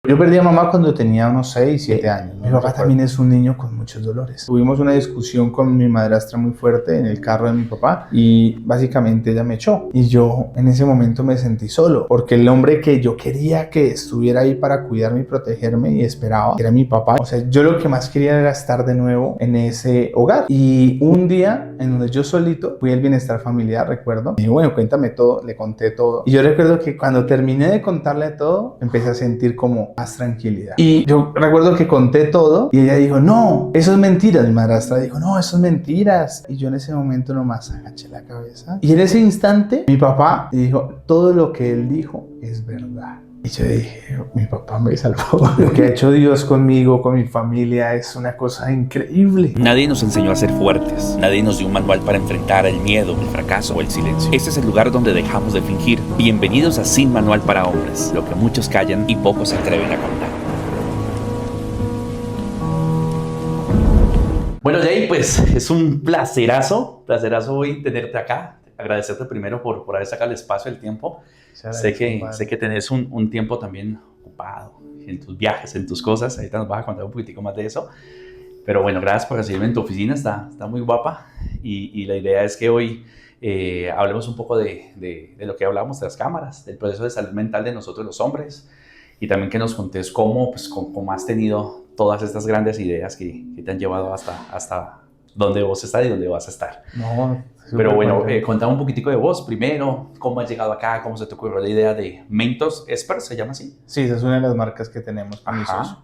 Yo perdí a mamá cuando tenía unos 6, 7 años. Mi papá también es un niño con muchos dolores. Tuvimos una discusión con mi madrastra muy fuerte en el carro de mi papá y básicamente ella me echó. Y yo en ese momento me sentí solo porque el hombre que yo quería que estuviera ahí para cuidarme y protegerme y esperaba era mi papá. O sea, yo lo que más quería era estar de nuevo en ese hogar. Y un día en donde yo solito fui al bienestar familiar, recuerdo. Y bueno, cuéntame todo, le conté todo. Y yo recuerdo que cuando terminé de contarle todo, empecé a sentir como más tranquilidad. Y yo recuerdo que conté todo y ella dijo, no, eso es mentira. Mi madrastra dijo, no, eso es mentiras. Y yo en ese momento nomás agaché la cabeza. Y en ese instante mi papá dijo, todo lo que él dijo es verdad. Y yo dije, mi papá me salvó. Lo que ha hecho Dios conmigo, con mi familia, es una cosa increíble. Nadie nos enseñó a ser fuertes. Nadie nos dio un manual para enfrentar el miedo, el fracaso o el silencio. Este es el lugar donde dejamos de fingir. Bienvenidos a Sin Manual para Hombres, lo que muchos callan y pocos se atreven a contar. Bueno, Jay, pues es un placerazo hoy tenerte acá. Agradecerte primero por haber sacado el espacio, el tiempo. Sé que tenés un tiempo también ocupado en tus viajes, en tus cosas. Ahorita nos vas a contar un poquitico más de eso. Pero bueno, gracias por recibirme en tu oficina. Está muy guapa. Y la idea es que hoy hablemos un poco de lo que hablábamos de las cámaras, del proceso de salud mental de nosotros los hombres. Y también que nos contés cómo has tenido todas estas grandes ideas que te han llevado hasta donde vos estás y donde vas a estar. No, pero bueno, contame un poquitico de vos primero, cómo has llegado acá, cómo se te ocurrió la idea de Mentors Expert, ¿se llama así? Sí, esa es una de las marcas que tenemos con mi socio.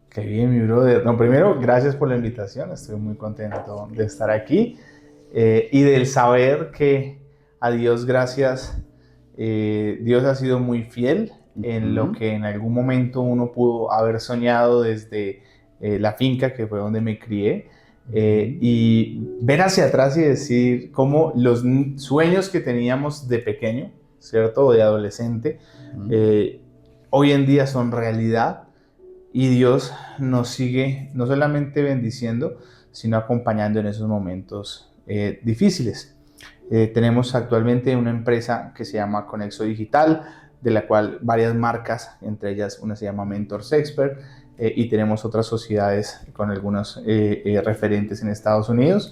Qué bien, mi brother. No, primero, gracias por la invitación, estoy muy contento de estar aquí y del saber que a Dios gracias, Dios ha sido muy fiel en lo que en algún momento uno pudo haber soñado desde la finca, que fue donde me crié. Y ver hacia atrás y decir cómo los sueños que teníamos de pequeño, ¿cierto? O de adolescente, hoy en día son realidad y Dios nos sigue no solamente bendiciendo, sino acompañando en esos momentos difíciles. Tenemos actualmente una empresa que se llama Conexo Digital, de la cual varias marcas, entre ellas una se llama Mentors Expert, y tenemos otras sociedades con algunos referentes en Estados Unidos,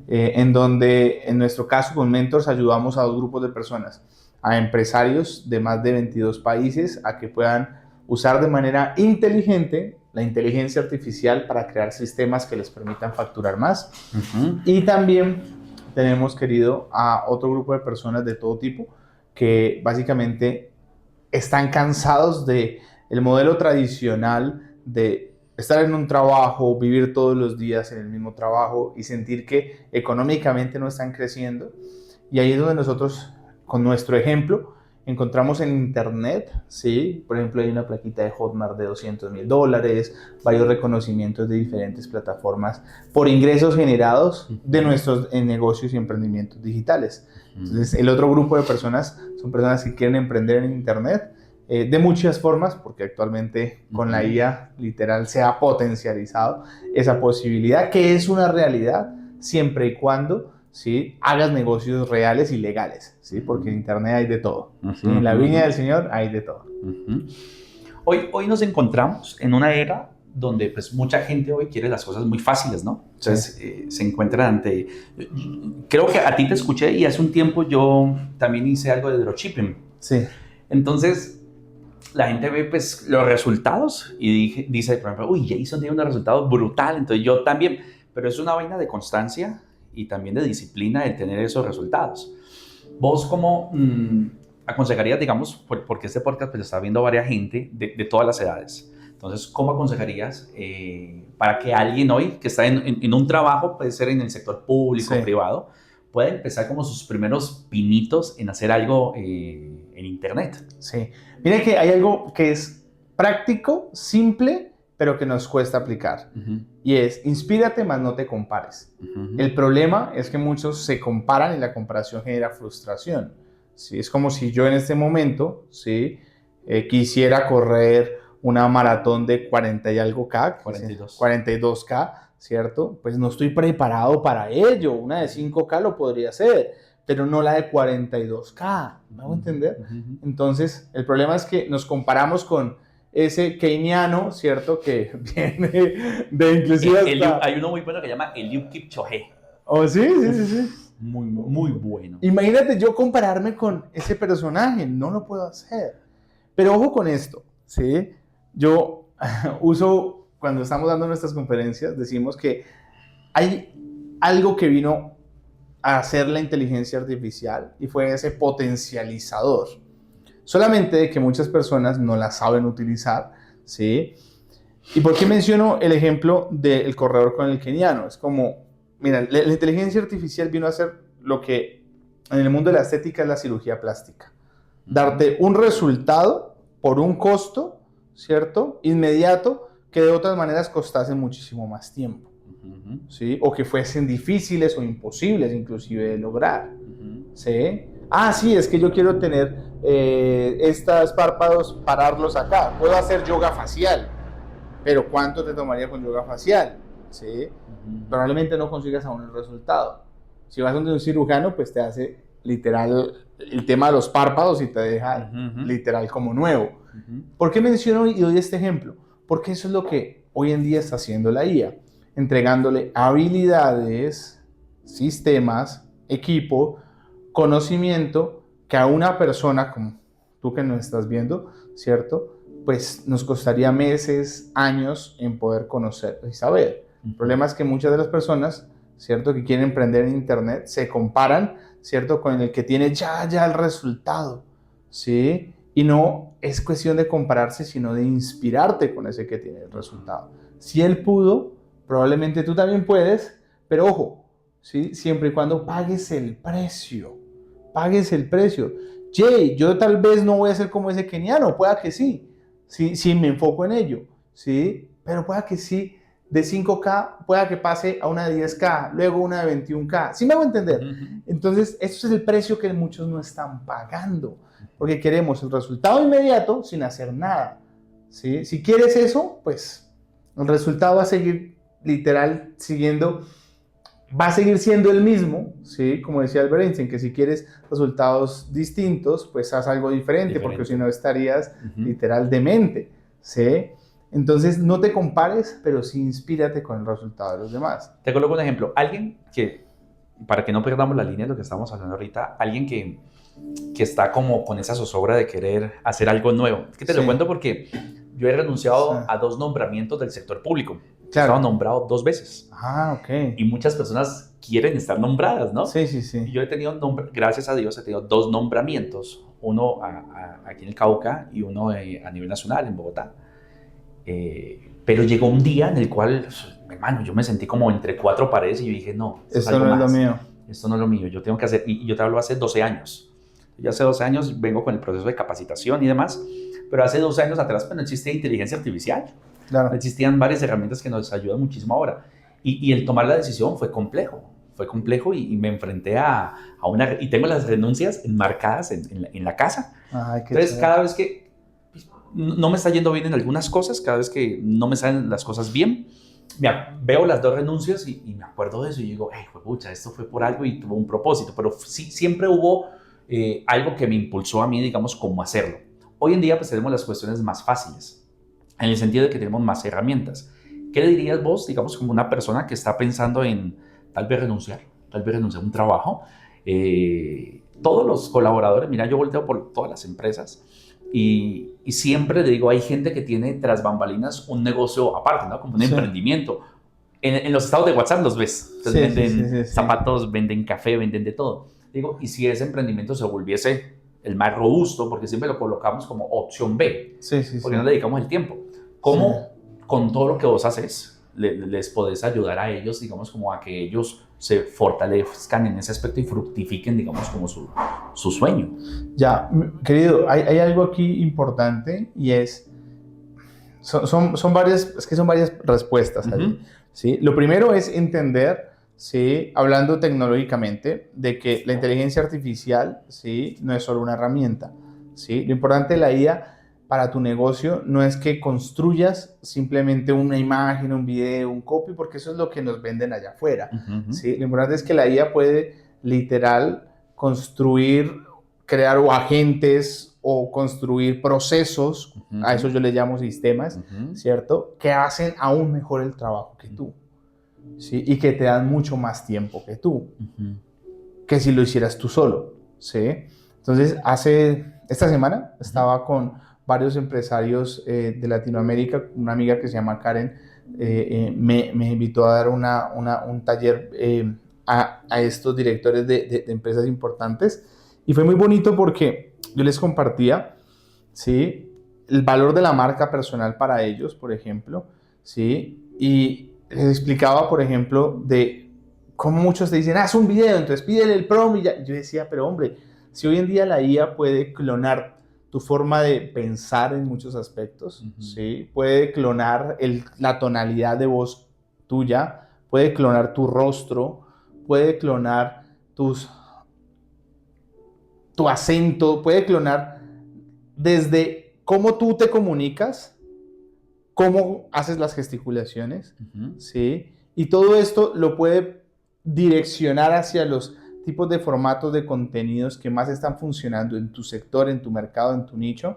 en donde en nuestro caso con Mentors ayudamos a 2 grupos de personas, a empresarios de más de 22 países a que puedan usar de manera inteligente la inteligencia artificial para crear sistemas que les permitan facturar más. Y también tenemos, querido, a otro grupo de personas de todo tipo que básicamente están cansados del modelo tradicional de estar en un trabajo, vivir todos los días en el mismo trabajo y sentir que económicamente no están creciendo. Y ahí es donde nosotros, con nuestro ejemplo, encontramos en internet, ¿sí? Por ejemplo, hay una plaquita de Hotmart de $200,000, varios reconocimientos de diferentes plataformas por ingresos generados de nuestros negocios y emprendimientos digitales. Entonces, el otro grupo de personas son personas que quieren emprender en internet, de muchas formas, porque actualmente con la IA literal se ha potencializado esa posibilidad, que es una realidad siempre y cuando, ¿sí?, hagas negocios reales y legales, ¿sí? Porque en internet hay de todo, ¿sí? En la viña del Señor hay de todo. Hoy nos encontramos en una era donde pues mucha gente hoy quiere las cosas muy fáciles, ¿no? Entonces se encuentra ante... Creo que a ti te escuché y hace un tiempo yo también hice algo de dropshipping. Sí. Entonces la gente ve pues los resultados y dice, por ejemplo, uy, Jason tiene un resultado brutal, entonces yo también. Pero es una vaina de constancia y también de disciplina el tener esos resultados. ¿Vos cómo aconsejarías, digamos, porque este podcast pues está viendo varias gente de todas las edades? Entonces, ¿cómo aconsejarías para que alguien hoy que está en un trabajo, puede ser en el sector público o privado, pueda empezar como sus primeros pinitos en hacer algo en internet? Sí. Mira que hay algo que es práctico, simple, pero que nos cuesta aplicar. Y es, inspírate, más no te compares. El problema es que muchos se comparan y la comparación genera frustración. ¿Sí? Es como si yo en este momento, ¿sí?, quisiera correr una maratón de 40 y algo K, 42K, ¿cierto? Pues no estoy preparado para ello. Una de 5K lo podría hacer, pero no la de 42K. ¿Me hago entender? Entonces, el problema es que nos comparamos con ese keiniano, ¿cierto? Que viene de inclusive hasta... Hay uno muy bueno que se llama Eliud Kipchoge. Oh, sí. Muy bueno. Imagínate yo compararme con ese personaje, no lo puedo hacer. Pero ojo con esto, ¿sí? Yo uso, cuando estamos dando nuestras conferencias, decimos que hay algo que vino a hacer la inteligencia artificial y fue ese potencializador. Solamente de que muchas personas no la saben utilizar, ¿sí? ¿Y por qué menciono el ejemplo del corredor con el keniano? Es como, mira, la inteligencia artificial vino a hacer lo que en el mundo de la estética es la cirugía plástica. Darte un resultado por un costo, ¿cierto? Inmediato, que de otras maneras costase muchísimo más tiempo, ¿sí? O que fuesen difíciles o imposibles inclusive de lograr, ¿sí? Ah, sí, es que yo quiero tener estos párpados, pararlos acá. Puedo hacer yoga facial, pero ¿cuánto te tomaría con yoga facial? ¿Sí? Probablemente no consigas aún el resultado. Si vas donde un cirujano, pues te hace literal el tema de los párpados y te deja literal como nuevo. ¿Por qué menciono y doy este ejemplo? Porque eso es lo que hoy en día está haciendo la IA, entregándole habilidades, sistemas, equipo, conocimiento que a una persona como tú que nos estás viendo, ¿cierto? Pues nos costaría meses, años en poder conocer y saber. El problema es que muchas de las personas, ¿cierto?, que quieren emprender en internet se comparan, ¿cierto?, con el que tiene ya el resultado, ¿sí? Y no es cuestión de compararse, sino de inspirarte con ese que tiene el resultado. Si él pudo, probablemente tú también puedes, pero ojo, ¿sí? Siempre y cuando pagues el precio. Pagues el precio. Jay, yo tal vez no voy a ser como ese keniano, pueda que sí, sí me enfoco en ello, ¿sí? Pero pueda que sí, de 5K, pueda que pase a una de 10K, luego una de 21K, ¿sí me hago entender? Entonces, eso es el precio que muchos no están pagando, porque queremos el resultado inmediato sin hacer nada, ¿sí? Si quieres eso, pues el resultado va a seguir literal va a seguir siendo el mismo, ¿sí? Como decía Albert Einstein, que si quieres resultados distintos, pues haz algo diferente. Porque si no estarías literal demente, ¿sí? Entonces no te compares, pero sí inspírate con el resultado de los demás. Te coloco un ejemplo. Alguien que, para que no perdamos la línea de lo que estamos hablando ahorita, alguien que está como con esa zozobra de querer hacer algo nuevo. Es que te lo cuento porque yo he renunciado a 2 nombramientos del sector público. Claro. He estado nombrado 2 veces. Ah, ok. Y muchas personas quieren estar nombradas, ¿no? Sí. Y yo he tenido, gracias a Dios, he tenido 2 nombramientos. Uno aquí en el Cauca y uno a nivel nacional, en Bogotá. Pero llegó un día en el cual, hermano, yo me sentí como entre 4 paredes y yo dije, no, esto no es lo mío. Esto no es lo mío, yo tengo que hacer, y yo te hablo hace 12 años. Yo hace 12 años vengo con el proceso de capacitación y demás, pero hace 12 años atrás pues, no existía inteligencia artificial. Claro. Existían varias herramientas que nos ayudan muchísimo ahora. Y el tomar la decisión fue complejo y me enfrenté a una... Y tengo las renuncias enmarcadas en la casa. Ay, entonces, cada vez que no me está yendo bien en algunas cosas, cada vez que no me salen las cosas bien, veo las 2 renuncias y me acuerdo de eso y digo, pucha, esto fue por algo y tuvo un propósito. Pero sí, siempre hubo algo que me impulsó a mí, digamos, cómo hacerlo. Hoy en día pues tenemos las cuestiones más fáciles, en el sentido de que tenemos más herramientas. ¿Qué le dirías vos, digamos, como una persona que está pensando en tal vez renunciar a un trabajo? Todos los colaboradores, mira, yo volteo por todas las empresas y siempre le digo, hay gente que tiene tras bambalinas un negocio aparte, ¿no? Como un emprendimiento. En los estados de WhatsApp los ves. Entonces venden zapatos, venden café, venden de todo. Digo, y si ese emprendimiento se volviese el más robusto, porque siempre lo colocamos como opción B, porque no le dedicamos el tiempo. ¿Cómo con todo lo que vos haces les podés ayudar a ellos, digamos, como a que ellos se fortalezcan en ese aspecto y fructifiquen, digamos, como su sueño? Ya, querido, hay algo aquí importante y es, son varias respuestas ahí, ¿sí? Lo primero es entender, ¿sí?, hablando tecnológicamente, de que la inteligencia artificial, ¿sí?, no es solo una herramienta, ¿sí? Lo importante de la IA para tu negocio no es que construyas simplemente una imagen, un video, un copy, porque eso es lo que nos venden allá afuera, ¿sí? Lo importante es que la IA puede literal construir, crear o agentes o construir procesos, a eso yo le llamo sistemas, ¿cierto? Que hacen aún mejor el trabajo que tú, ¿sí? Y que te dan mucho más tiempo que tú, que si lo hicieras tú solo, ¿sí? Entonces, esta semana estaba con varios empresarios de Latinoamérica, una amiga que se llama Karen, me invitó a dar un taller a estos directores de empresas importantes, y fue muy bonito porque yo les compartía, ¿sí?, el valor de la marca personal para ellos, por ejemplo, ¿sí? Y les explicaba, por ejemplo, de cómo muchos te dicen, haz un video, entonces pídele el prompt, y ya. Yo decía, pero hombre, si hoy en día la IA puede clonar tu forma de pensar en muchos aspectos, ¿sí? Puede clonar la tonalidad de voz tuya, puede clonar tu rostro, puede clonar tu acento, puede clonar desde cómo tú te comunicas, cómo haces las gesticulaciones, ¿sí? Y todo esto lo puede direccionar hacia los tipos de formatos de contenidos que más están funcionando en tu sector, en tu mercado, en tu nicho.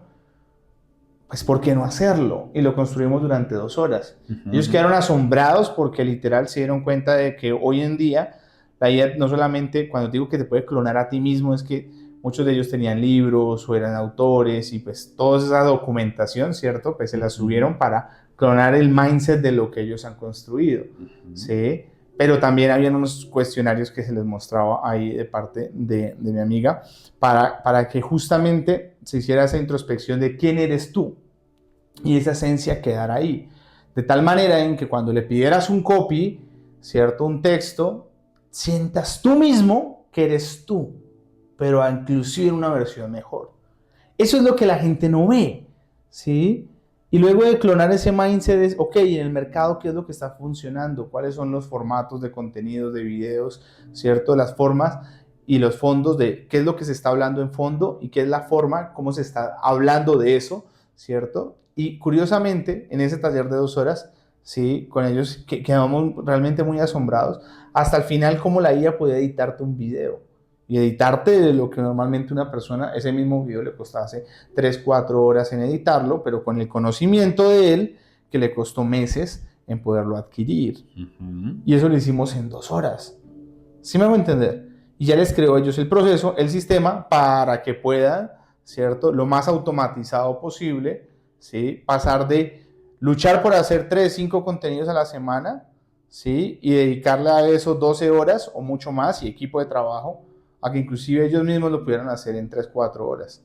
Pues, ¿por qué no hacerlo? Y lo construimos durante 2 horas. Ellos quedaron asombrados porque literal se dieron cuenta de que hoy en día la IA no solamente, cuando digo que te puede clonar a ti mismo, es que muchos de ellos tenían libros o eran autores y pues toda esa documentación, ¿cierto? Pues se la subieron para clonar el mindset de lo que ellos han construido, ¿sí? Pero también habían unos cuestionarios que se les mostraba ahí de parte de mi amiga para que justamente se hiciera esa introspección de quién eres tú y esa esencia quedara ahí. De tal manera en que cuando le pidieras un copy, ¿cierto?, un texto, sientas tú mismo que eres tú, pero inclusive en una versión mejor. Eso es lo que la gente no ve, ¿sí? Y luego de clonar ese mindset es, ok, en el mercado, ¿qué es lo que está funcionando? ¿Cuáles son los formatos de contenidos, de videos, ¿cierto? Las formas y los fondos de qué es lo que se está hablando en fondo y qué es la forma, cómo se está hablando de eso, ¿cierto? Y curiosamente, en ese taller de 2 horas, ¿sí?, con ellos quedamos realmente muy asombrados. Hasta el final, cómo la IA podía editarte un video. Y editarte de lo que normalmente una persona, ese mismo video le costase 3-4 horas en editarlo, pero con el conocimiento de él, que le costó meses en poderlo adquirir. Y eso lo hicimos en 2 horas. ¿Sí me hago entender? Y ya les creo a ellos el proceso, el sistema, para que puedan, ¿cierto?, lo más automatizado posible, ¿sí?, pasar de luchar por hacer 3-5 contenidos a la semana, ¿sí?, y dedicarle a eso 12 horas o mucho más y equipo de trabajo, a que inclusive ellos mismos lo pudieran hacer en 3-4 horas.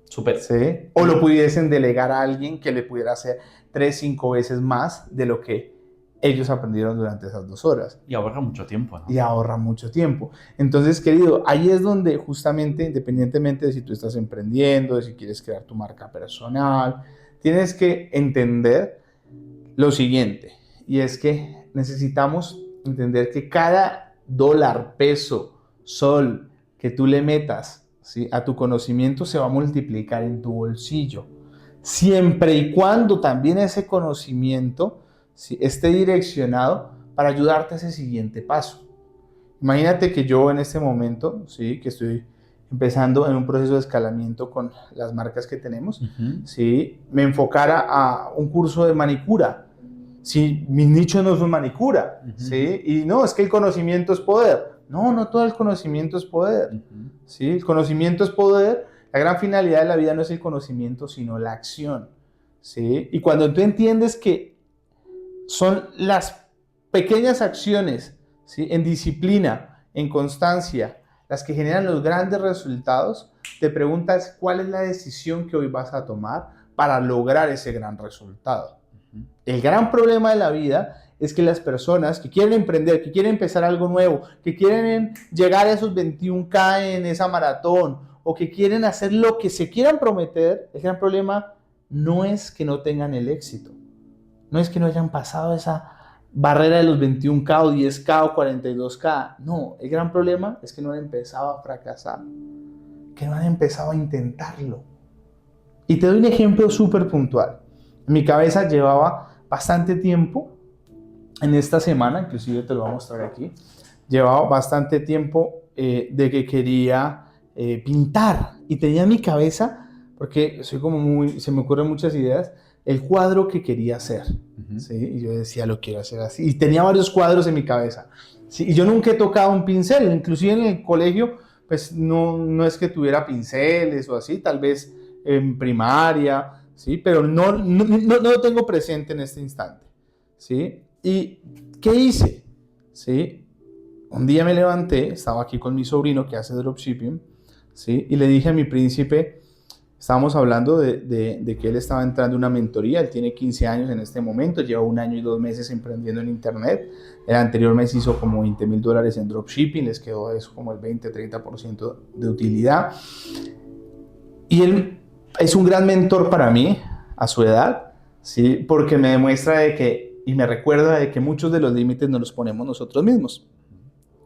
Súper. ¿Sí? O lo pudiesen delegar a alguien que le pudiera hacer 3-5 veces más de lo que ellos aprendieron durante esas 2 horas. Y ahorra mucho tiempo, ¿no? Y ahorra mucho tiempo. Entonces, querido, ahí es donde justamente, independientemente de si tú estás emprendiendo, de si quieres crear tu marca personal, tienes que entender lo siguiente, y es que necesitamos entender que cada dólar, peso, sol que tú le metas, ¿sí?, a tu conocimiento se va a multiplicar en tu bolsillo, siempre y cuando también ese conocimiento, ¿sí?, esté direccionado para ayudarte a ese siguiente paso. Imagínate que yo en este momento, ¿sí?, que estoy empezando en un proceso de escalamiento con las marcas que tenemos, ¿sí?, me enfocara a un curso de manicura. Si mi nicho no es una manicura, ¿sí?, y no, es que el conocimiento es poder. No todo el conocimiento es poder, ¿sí? El conocimiento es poder. La gran finalidad de la vida no es el conocimiento, sino la acción, ¿sí? Y cuando tú entiendes que son las pequeñas acciones, ¿sí?, en disciplina, en constancia, las que generan los grandes resultados, te preguntas cuál es la decisión que hoy vas a tomar para lograr ese gran resultado. El gran problema de la vida es que las personas que quieren emprender, que quieren empezar algo nuevo, que quieren llegar a esos 21K en esa maratón, o que quieren hacer lo que se quieran prometer, el gran problema no es que no tengan el éxito, no es que no hayan pasado esa barrera de los 21K o 10K o 42K, no, el gran problema es que no han empezado a fracasar, que no han empezado a intentarlo. Y te doy un ejemplo súper puntual. En mi cabeza llevaba bastante tiempo, en esta semana, inclusive te lo voy a mostrar aquí, llevaba bastante tiempo de que quería pintar. Y tenía en mi cabeza, porque soy como se me ocurren muchas ideas, el cuadro que quería hacer. ¿Sí? Y yo decía, lo quiero hacer así. Y tenía varios cuadros en mi cabeza. ¿Sí? Y yo nunca he tocado un pincel, inclusive en el colegio, pues no es que tuviera pinceles o así, tal vez en primaria, ¿sí? Pero no lo tengo presente en este instante, ¿sí? ¿Y qué hice? ¿Sí? Un día me levanté, estaba aquí con mi sobrino que hace dropshipping, ¿sí? Y le dije a mi príncipe, estábamos hablando de que él estaba entrando en una mentoría, él tiene 15 años en este momento, lleva 1 año y 2 meses emprendiendo en internet, el anterior mes hizo como $20,000 en dropshipping, les quedó eso como el 20-30% de utilidad. Y él es un gran mentor para mí, a su edad, ¿sí? Porque me demuestra y me recuerda de que muchos de los límites nos los ponemos nosotros mismos.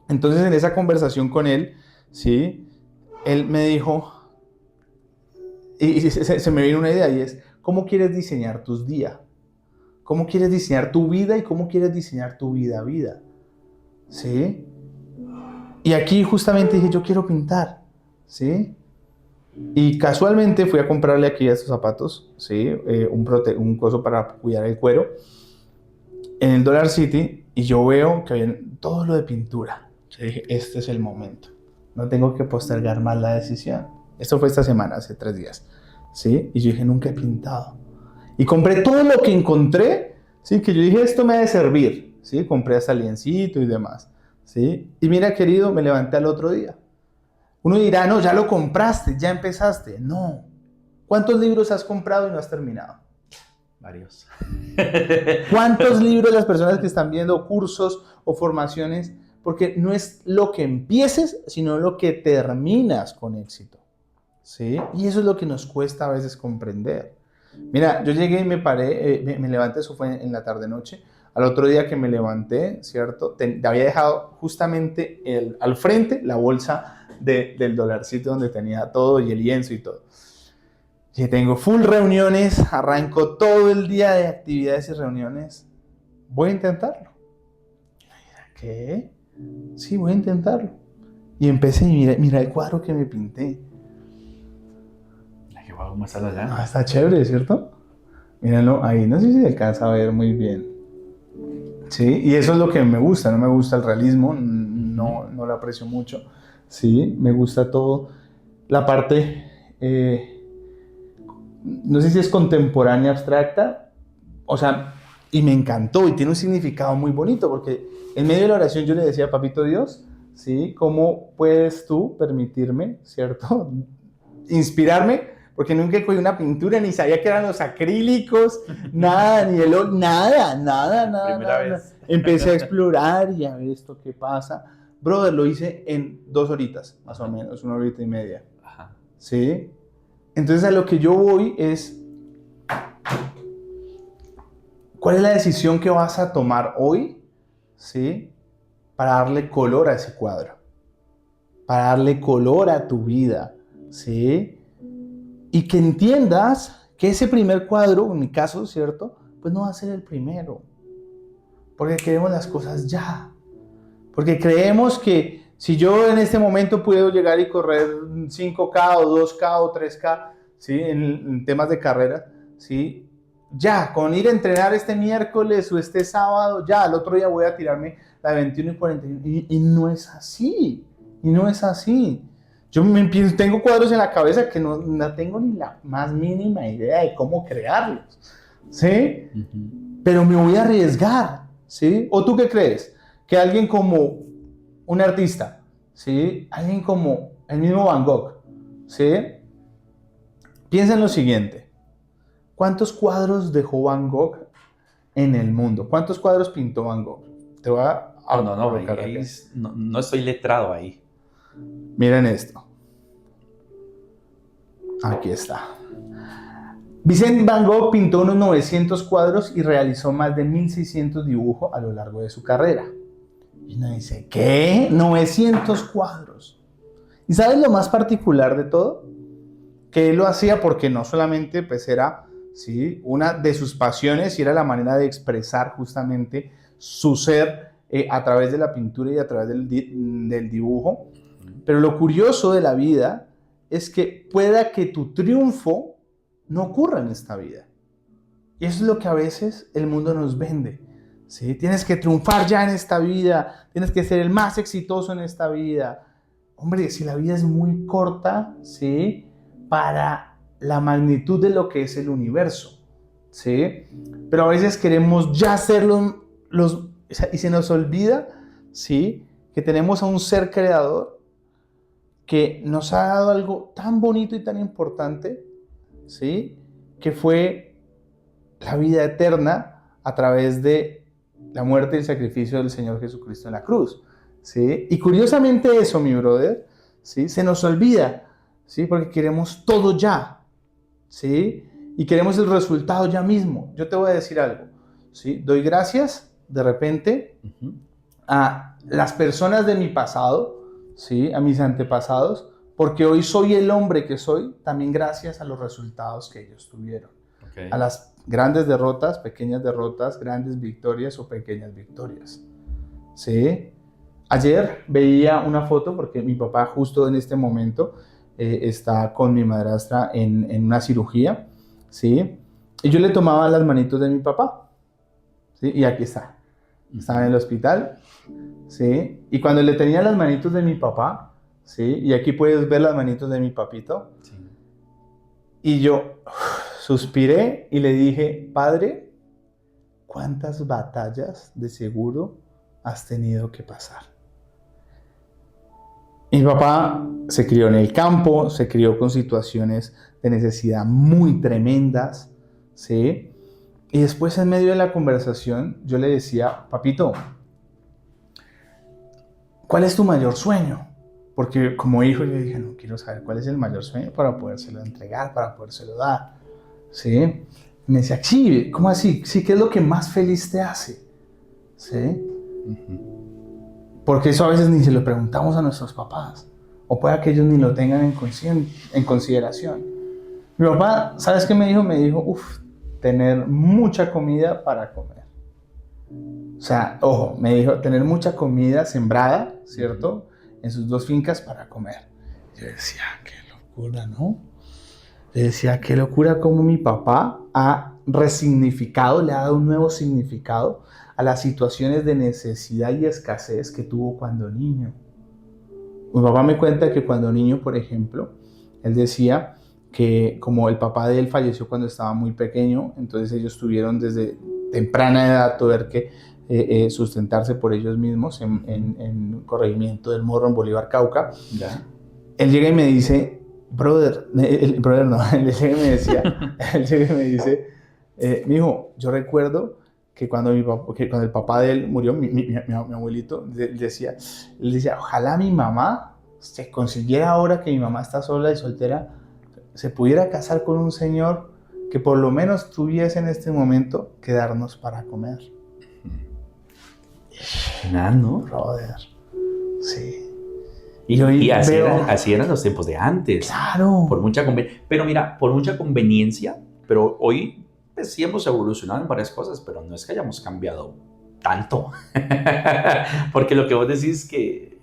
Entonces, en esa conversación con él, ¿sí? Él me dijo, y se me vino una idea, y es, ¿cómo quieres diseñar tus días? ¿Cómo quieres diseñar tu vida y cómo quieres diseñar tu vida? ¿Sí? Y aquí justamente dije, yo quiero pintar, ¿sí? Y casualmente fui a comprarle aquí estos zapatos, ¿sí? Un coso para cuidar el cuero en el Dollar City, y yo veo que había todo lo de pintura. Yo dije, este es el momento. No tengo que postergar más la decisión. Esto fue esta semana, hace 3 días, ¿sí? Y yo dije, nunca he pintado. Y compré todo lo que encontré, ¿sí? Que yo dije, esto me ha de servir, ¿sí? Compré hasta liencito y demás, ¿sí? Y mira, querido, me levanté al otro día. Uno dirá, no, ya lo compraste, ya empezaste. No. ¿Cuántos libros has comprado y no has terminado? Varios. ¿Cuántos libros las personas que están viendo cursos o formaciones? Porque no es lo que empieces, sino lo que terminas con éxito, ¿sí? Y eso es lo que nos cuesta a veces comprender. Mira, yo llegué y me paré, me levanté, eso fue en la tarde-noche. Al otro día que me levanté, ¿cierto? Había dejado justamente al frente la bolsa del dolarcito donde tenía todo y el lienzo y todo. Y tengo full reuniones, arranco todo el día de actividades y reuniones. Voy a intentarlo. ¿Qué? Sí, voy a intentarlo. Y empecé y mira el cuadro que me pinté. Qué guapo, más allá. Ah, está chévere, ¿cierto? Míralo ahí, no sé si se alcanza a ver muy bien. Sí, y eso es lo que me gusta, no me gusta el realismo, no lo aprecio mucho. Sí, me gusta todo. La parte, no sé si es contemporánea, abstracta, o sea, y me encantó y tiene un significado muy bonito, porque en medio de la oración yo le decía, Papito Dios, ¿sí? ¿Cómo puedes tú permitirme, ¿cierto? Inspirarme, porque nunca cogí una pintura, ni sabía que eran los acrílicos, nada, ni el óleo, nada. Primera vez. Empecé a explorar y a ver esto qué pasa. Brother, lo hice en 2 horitas, más o menos, 1 horita y media. Ajá. ¿Sí? Entonces a lo que yo voy es, ¿cuál es la decisión que vas a tomar hoy? ¿Sí? Para darle color a ese cuadro, para darle color a tu vida, ¿sí? Y que entiendas que ese primer cuadro, en mi caso, ¿cierto? Pues no va a ser el primero, porque queremos las cosas ya, porque creemos que si yo en este momento puedo llegar y correr 5K o 2K o 3K, ¿sí? En temas de carrera, ¿sí? Ya, con ir a entrenar este miércoles o este sábado, ya, al otro día voy a tirarme la de 21 y 41. Y no es así. Yo tengo cuadros en la cabeza que no tengo ni la más mínima idea de cómo crearlos, ¿sí? Pero me voy a arriesgar, ¿sí? ¿O tú qué crees? Que alguien como un artista, ¿sí? Alguien como el mismo Van Gogh, ¿sí? Piensa en lo siguiente. ¿Cuántos cuadros dejó Van Gogh en el mundo? ¿Cuántos cuadros pintó Van Gogh? Te voy a no estoy letrado ahí. Miren esto. Aquí está. Vincent Van Gogh pintó unos 900 cuadros y realizó más de 1600 dibujos a lo largo de su carrera. Y uno dice, ¿qué? 900 cuadros. ¿Y sabes lo más particular de todo? Que él lo hacía porque no solamente pues era, ¿sí? Una de sus pasiones y era la manera de expresar justamente su ser a través de la pintura y a través del dibujo, Pero lo curioso de la vida es que pueda que tu triunfo no ocurra en esta vida. Y eso es lo que a veces el mundo nos vende, ¿sí? Tienes que triunfar ya en esta vida, tienes que ser el más exitoso en esta vida. Hombre, si la vida es muy corta, ¿sí? Para la magnitud de lo que es el universo, ¿sí? Pero a veces queremos ya ser y se nos olvida, ¿sí? Que tenemos a un ser creador que nos ha dado algo tan bonito y tan importante, ¿sí? Que fue la vida eterna a través de la muerte y el sacrificio del Señor Jesucristo en la cruz, ¿sí? Y curiosamente eso, mi brother, ¿sí? Se nos olvida, ¿sí? Porque queremos todo ya, ¿sí? Y queremos el resultado ya mismo. Yo te voy a decir algo, ¿sí? Doy gracias de repente a las personas de mi pasado, ¿sí? A mis antepasados, porque hoy soy el hombre que soy, también gracias a los resultados que ellos tuvieron. Okay. A las grandes derrotas, pequeñas derrotas, grandes victorias o pequeñas victorias, ¿sí? Ayer veía una foto, porque mi papá justo en este momento está con mi madrastra en una cirugía, ¿sí? Y yo le tomaba las manitos de mi papá, ¿sí? Y aquí está. Estaba en el hospital, ¿sí? Y cuando le tenía las manitos de mi papá, ¿sí? Y aquí puedes ver las manitos de mi papito. Sí. Y yo suspiré y le dije, Padre, ¿cuántas batallas de seguro has tenido que pasar? Mi papá se crió en el campo, se crió con situaciones de necesidad muy tremendas, ¿sí? Y después en medio de la conversación yo le decía, papito, ¿cuál es tu mayor sueño? Porque como hijo yo dije, no, quiero saber cuál es el mayor sueño para podérselo entregar, para podérselo dar, ¿sí? Y me decía, sí, ¿cómo así? Sí, ¿qué es lo que más feliz te hace? ¿Sí? Porque eso a veces ni se lo preguntamos a nuestros papás, o puede que ellos ni lo tengan en consideración. Mi papá, ¿sabes qué me dijo? Me dijo, tener mucha comida para comer. O sea, ojo, me dijo, tener mucha comida sembrada, ¿cierto? En sus 2 fincas para comer. Yo decía, qué locura, ¿no? Yo decía, qué locura cómo mi papá ha resignificado, le ha dado un nuevo significado a las situaciones de necesidad y escasez que tuvo cuando niño. Mi papá me cuenta que cuando niño, por ejemplo, él decía que como el papá de él falleció cuando estaba muy pequeño, entonces ellos tuvieron desde temprana edad tener que sustentarse por ellos mismos en un corregimiento del Morro en Bolívar, Cauca. ¿Ya? Él llega y me dice, él llega y me decía, él llega y me dice, mijo, yo recuerdo que cuando el papá de él murió, mi abuelito, él decía, ojalá mi mamá se consiguiera ahora que mi mamá está sola y soltera, se pudiera casar con un señor que por lo menos tuviese en este momento que darnos para comer. ¿No? Brother, sí. Y así eran los tiempos de antes. Claro. Pero mira, por mucha conveniencia, pero hoy pues, sí hemos evolucionado en varias cosas, pero no es que hayamos cambiado tanto. Porque lo que vos decís que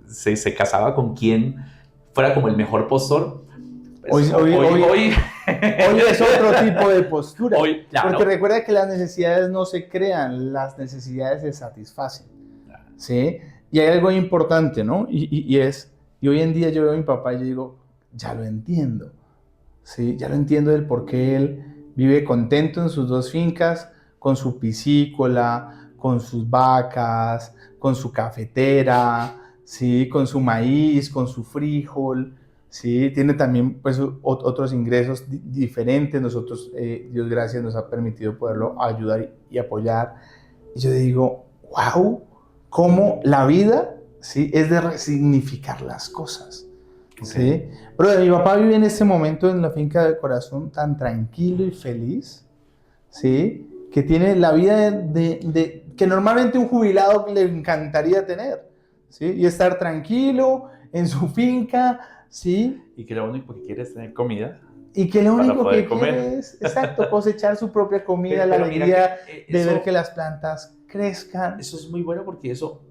se casaba con quien fuera como el mejor postor. Pues hoy es otro tipo de postura. Claro. Porque recuerda que las necesidades no se crean, las necesidades se satisfacen. Claro. ¿Sí? Y hay algo importante, ¿no? Y hoy en día yo veo a mi papá y yo digo, ya lo entiendo. ¿Sí? Ya lo entiendo del por qué él vive contento en sus 2 fincas, con su piscícola, con sus vacas, con su cafetera, ¿sí? Con su maíz, con su frijol. Sí, tiene también pues, otros ingresos diferentes. Nosotros, Dios gracias, nos ha permitido poderlo ayudar y apoyar. Y yo digo, wow, cómo la vida, ¿sí? Es de resignificar las cosas. Okay. ¿Sí? Pero mi papá vive en este momento en la finca del corazón tan tranquilo y feliz, ¿sí? Que tiene la vida que normalmente un jubilado le encantaría tener, ¿sí? Y estar tranquilo en su finca, ¿sí? Y que lo único que quiere es tener comida. Y que lo único que quiere es, exacto, cosechar su propia comida, la alegría de ver que las plantas crezcan. Eso es muy bueno porque eso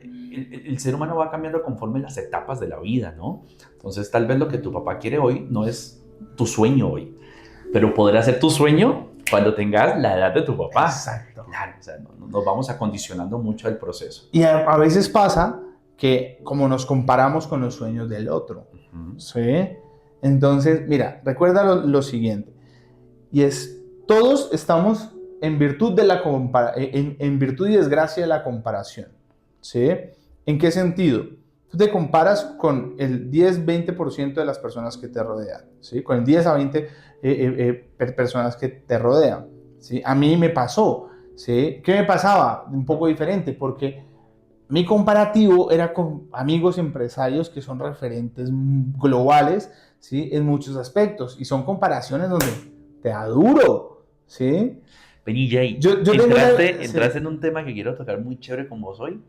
el ser humano va cambiando conforme las etapas de la vida, ¿no? Entonces, tal vez lo que tu papá quiere hoy no es tu sueño hoy, pero podrá ser tu sueño cuando tengas la edad de tu papá. Exacto. Claro, o sea, nos vamos acondicionando mucho el proceso. Y a veces pasa que como nos comparamos con los sueños del otro, ¿sí? Entonces, mira, recuerda lo siguiente, y es, todos estamos en virtud de en virtud y desgracia de la comparación, ¿sí? ¿En qué sentido? Tú te comparas con el 10-20% de las personas que te rodean, ¿sí? Con el 10 a 20 personas que te rodean, ¿sí? A mí me pasó, ¿sí? ¿Qué me pasaba? Un poco diferente, porque mi comparativo era con amigos empresarios que son referentes globales, ¿sí? En muchos aspectos, y son comparaciones donde te da duro, ¿sí? Vení, Jay, entraste en un tema que quiero tocar muy chévere con vos hoy,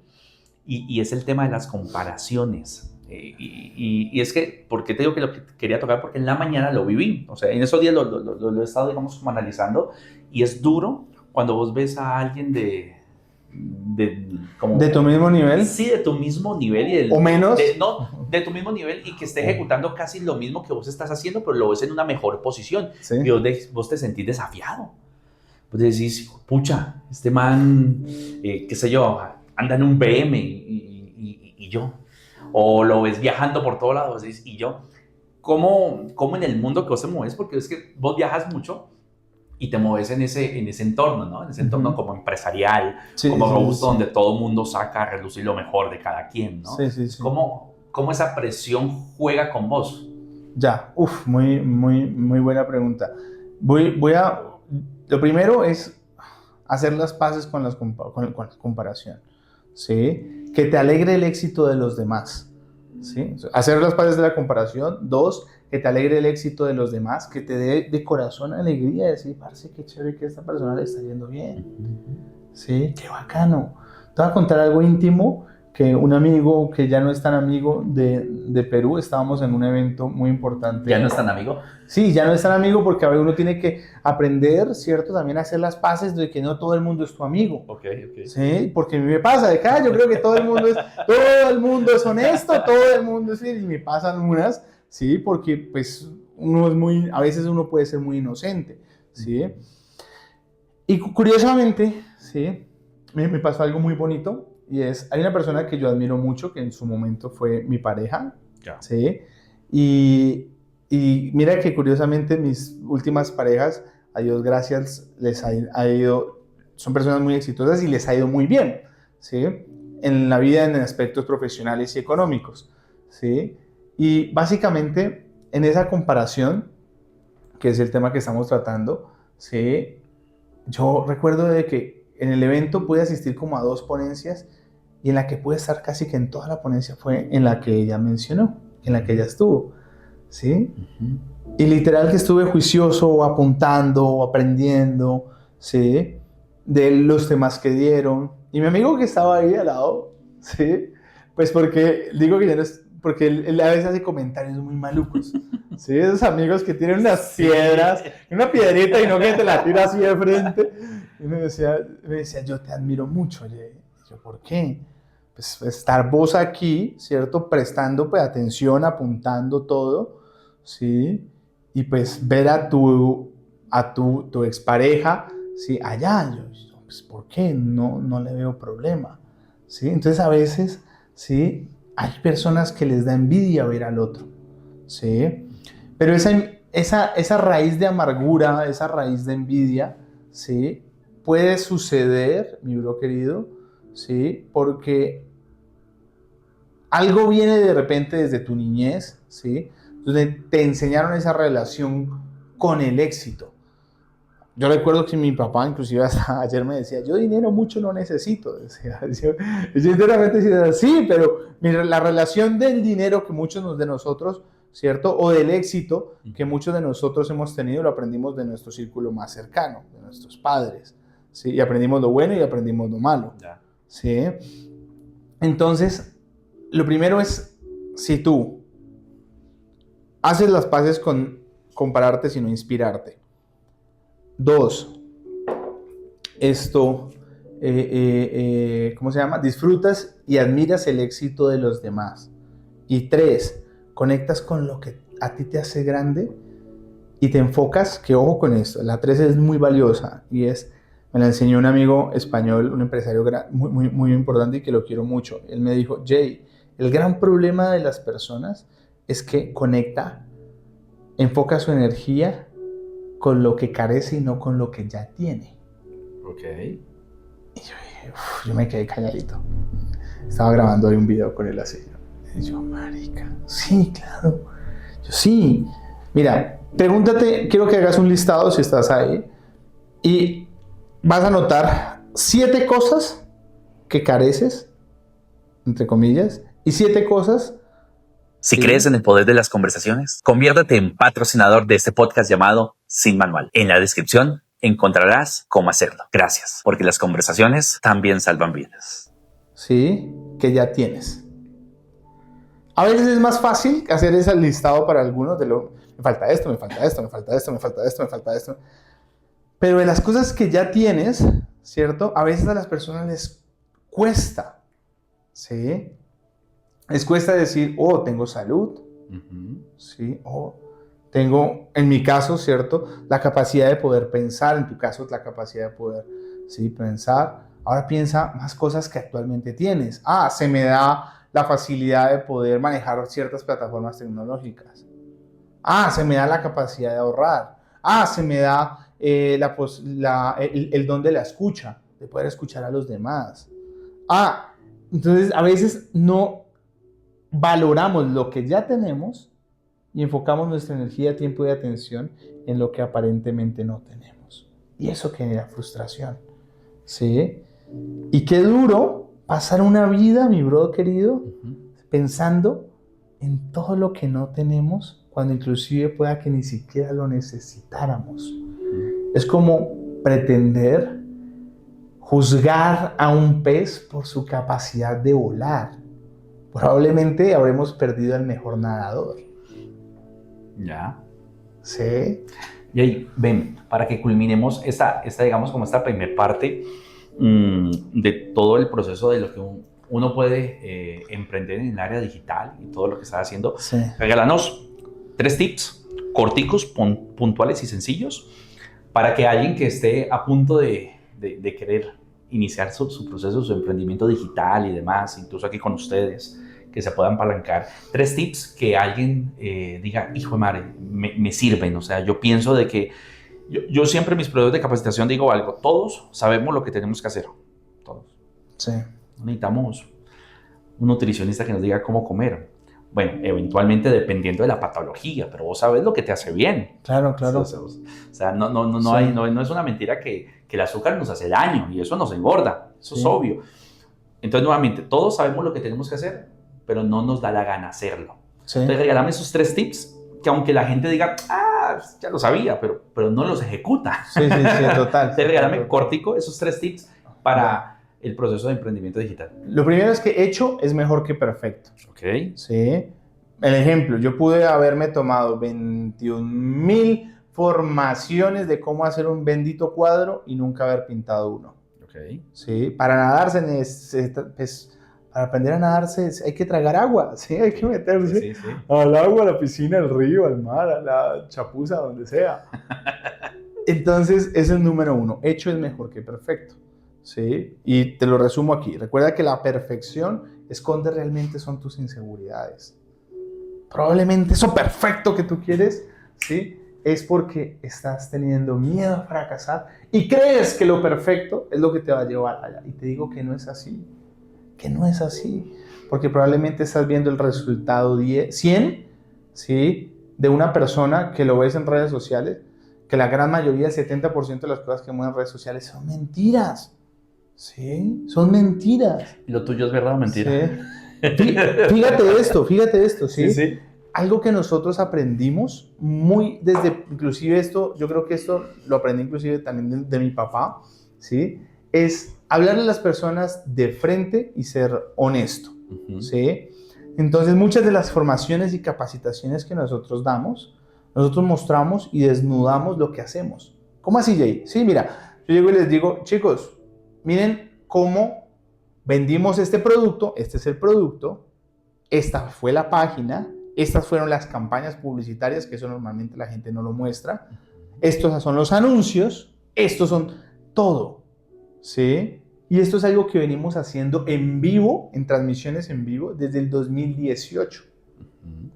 y es el tema de las comparaciones. Y es que, ¿por qué te digo que lo que quería tocar? Porque en la mañana lo viví, o sea, en esos días lo he estado, digamos, como analizando, y es duro cuando vos ves a alguien de tu mismo nivel. Sí, de tu mismo nivel. ¿O menos? De tu mismo nivel, y que esté ejecutando casi lo mismo que vos estás haciendo, pero lo ves en una mejor posición. Sí. Y vos te sentís desafiado. Vos decís, pucha, este man, qué sé yo, anda en un BM y yo. O lo ves viajando por todos lados y yo. ¿Cómo en el mundo que vos te mueves? Porque es que vos viajas mucho y te mueves en ese entorno, ¿no? En ese entorno como empresarial, como robusto, donde todo el mundo saca a relucir lo mejor de cada quien, ¿no? Sí. ¿Cómo esa presión juega con vos? Ya, muy buena pregunta. Lo primero es hacer las paces con la comparación, ¿sí? Que te alegre el éxito de los demás, ¿sí? Hacer las paces de la comparación. 2, que te alegre el éxito de los demás, que te dé de corazón alegría, decir, parce, qué chévere que a esta persona le está yendo bien, ¿sí? Qué bacano. Te voy a contar algo íntimo, que un amigo que ya no es tan amigo de Perú, estábamos en un evento muy importante. ¿Ya no es tan amigo? Sí, ya no es tan amigo, porque a ver, uno tiene que aprender, ¿cierto? También a hacer las paces de que no todo el mundo es tu amigo. Ok. Sí, porque a mí me pasa de acá, yo creo que todo el mundo es honesto, todo el mundo es fiel, y me pasan unas, sí, porque pues a veces uno puede ser muy inocente, ¿sí? Y curiosamente, sí, me pasó algo muy bonito, y hay una persona que yo admiro mucho, que en su momento fue mi pareja, ¿sí? Y mira que curiosamente mis últimas parejas, a Dios gracias, les ha ido, son personas muy exitosas y les ha ido muy bien, ¿sí? En la vida, en aspectos profesionales y económicos, ¿sí? Y básicamente en esa comparación, que es el tema que estamos tratando, ¿sí? Yo recuerdo de que en el evento pude asistir como a 2 ponencias, y en la que pude estar casi que en toda la ponencia fue en la que ella mencionó, en la que ella estuvo, ¿sí? Y literal que estuve juicioso, apuntando, aprendiendo, ¿sí? De los temas que dieron. Y mi amigo que estaba ahí al lado, ¿sí? Pues porque, digo que ya no es, porque él a veces hace comentarios muy malucos, ¿sí? Esos amigos que tienen unas piedras, una piedrita y no que te la tira así de frente. Y me decía, yo te admiro mucho. Yo, ¿por qué? Pues estar vos aquí, ¿cierto? Prestando pues atención, apuntando todo, ¿sí? Y pues ver a tu expareja, ¿sí? Allá, yo, pues ¿por qué? No le veo problema, ¿sí? Entonces a veces, ¿sí? Hay personas que les da envidia ver al otro, ¿sí? Pero esa raíz de amargura, esa raíz de envidia, ¿sí? Puede suceder, mi bro querido, ¿sí? Porque algo viene de repente desde tu niñez, ¿sí? Donde te enseñaron esa relación con el éxito. Yo recuerdo que mi papá, inclusive hasta ayer me decía, yo dinero mucho no necesito. Decía, yo enteramente decía, sí, pero mira, la relación del dinero que muchos de nosotros, ¿cierto? O del éxito que muchos de nosotros hemos tenido, lo aprendimos de nuestro círculo más cercano, de nuestros padres, ¿sí? Y aprendimos lo bueno y aprendimos lo malo, ¿sí? Entonces, lo primero es, si tú haces las paces con compararte, sino inspirarte. 2, ¿cómo se llama? Disfrutas y admiras el éxito de los demás. Y 3, conectas con lo que a ti te hace grande y te enfocas, que ojo con esto, la 3 es muy valiosa y me la enseñó un amigo español, un empresario muy, muy, muy importante y que lo quiero mucho. Él me dijo, Jay, el gran problema de las personas es que enfoca su energía con lo que carece y no con lo que ya tiene. Ok. Y yo dije, yo me quedé calladito. Estaba grabando hoy un video con él así. Y yo, marica, sí, claro. Yo, sí. Mira, pregúntate, quiero que hagas un listado si estás ahí. Y vas a notar 7 cosas que careces, entre comillas, y 7 cosas. Si crees en el poder de las conversaciones, conviértete en patrocinador de este podcast llamado Sin Manual. En la descripción encontrarás cómo hacerlo. Gracias, porque las conversaciones también salvan vidas. Sí, que ya tienes. A veces es más fácil hacer ese listado para algunos me falta esto, me falta esto, me falta esto, me falta esto, me falta esto. Pero de las cosas que ya tienes, ¿cierto? A veces a las personas les cuesta, ¿sí? Les cuesta decir, oh, tengo salud, ¿sí? Oh, tengo, en mi caso, ¿cierto? La capacidad de poder pensar, en tu caso, la capacidad de poder, ¿sí? Pensar. Ahora piensa más cosas que actualmente tienes. Se me da la facilidad de poder manejar ciertas plataformas tecnológicas. Se me da la capacidad de ahorrar. Se me da el don de la escucha, de poder escuchar a los demás. Entonces a veces no valoramos lo que ya tenemos y enfocamos nuestra energía, tiempo y atención en lo que aparentemente no tenemos. Y eso genera frustración, ¿sí? Y qué duro pasar una vida, mi bro querido, pensando en todo lo que no tenemos, cuando inclusive pueda que ni siquiera lo necesitáramos. Es como pretender juzgar a un pez por su capacidad de volar. Probablemente habremos perdido al mejor nadador. Ya. Sí. Y ahí, ven, para que culminemos esta digamos, como esta primera parte de todo el proceso de lo que uno puede emprender en el área digital y todo lo que está haciendo. Sí. Regálanos 3 tips corticos, puntuales y sencillos para que alguien que esté a punto de querer iniciar su proceso, su emprendimiento digital y demás, incluso aquí con ustedes, que se puedan apalancar. 3 tips que alguien diga, hijo de madre, me sirven. O sea, yo pienso de que yo siempre en mis procesos de capacitación digo algo, todos sabemos lo que tenemos que hacer, todos. Sí. No necesitamos un nutricionista que nos diga cómo comer. Bueno, eventualmente dependiendo de la patología, pero vos sabes lo que te hace bien. Claro, claro. O sea, no es una mentira que el azúcar nos hace daño y eso nos engorda, eso es obvio. Entonces, nuevamente, todos sabemos lo que tenemos que hacer, pero no nos da la gana hacerlo. Sí. Entonces, regálame esos 3 tips que aunque la gente diga, ya lo sabía, pero no los ejecuta. Sí, total. Entonces, regálame cortico esos 3 tips para el proceso de emprendimiento digital. Lo primero es que hecho es mejor que perfecto. Ok. Sí. El ejemplo, yo pude haberme tomado 21,000 formaciones de cómo hacer un bendito cuadro y nunca haber pintado uno. Ok. Sí. Para nadar se necesita, para aprender a nadar hay que tragar agua, ¿sí? Hay que meterse al agua, a la piscina, al río, al mar, a la chapuza, donde sea. Entonces, ese es el número 1. Hecho es mejor que perfecto, ¿sí? Y te lo resumo aquí. Recuerda que la perfección esconde realmente son tus inseguridades. Probablemente eso perfecto que tú quieres, ¿sí? Es porque estás teniendo miedo a fracasar y crees que lo perfecto es lo que te va a llevar allá. Y te digo que no es así. Que no es así, porque probablemente estás viendo el resultado 100, ¿sí? De una persona que lo ves en redes sociales, que la gran mayoría, el 70% de las cosas que mueven en redes sociales son mentiras, ¿sí? Son mentiras. ¿Y lo tuyo es verdad o mentira? Sí. Fíjate esto, ¿sí? Sí. Algo que nosotros aprendimos inclusive esto, yo creo que esto lo aprendí inclusive también de mi papá, ¿sí? Es hablarle a las personas de frente y ser honesto, ¿sí? Entonces, muchas de las formaciones y capacitaciones que nosotros damos, nosotros mostramos y desnudamos lo que hacemos. ¿Cómo así, Jay? Sí, mira, yo llego y les digo, chicos, miren cómo vendimos este producto, este es el producto, esta fue la página, estas fueron las campañas publicitarias, que eso normalmente la gente no lo muestra, estos son los anuncios, estos son todo, ¿sí? Y esto es algo que venimos haciendo en vivo, en transmisiones en vivo, desde el 2018,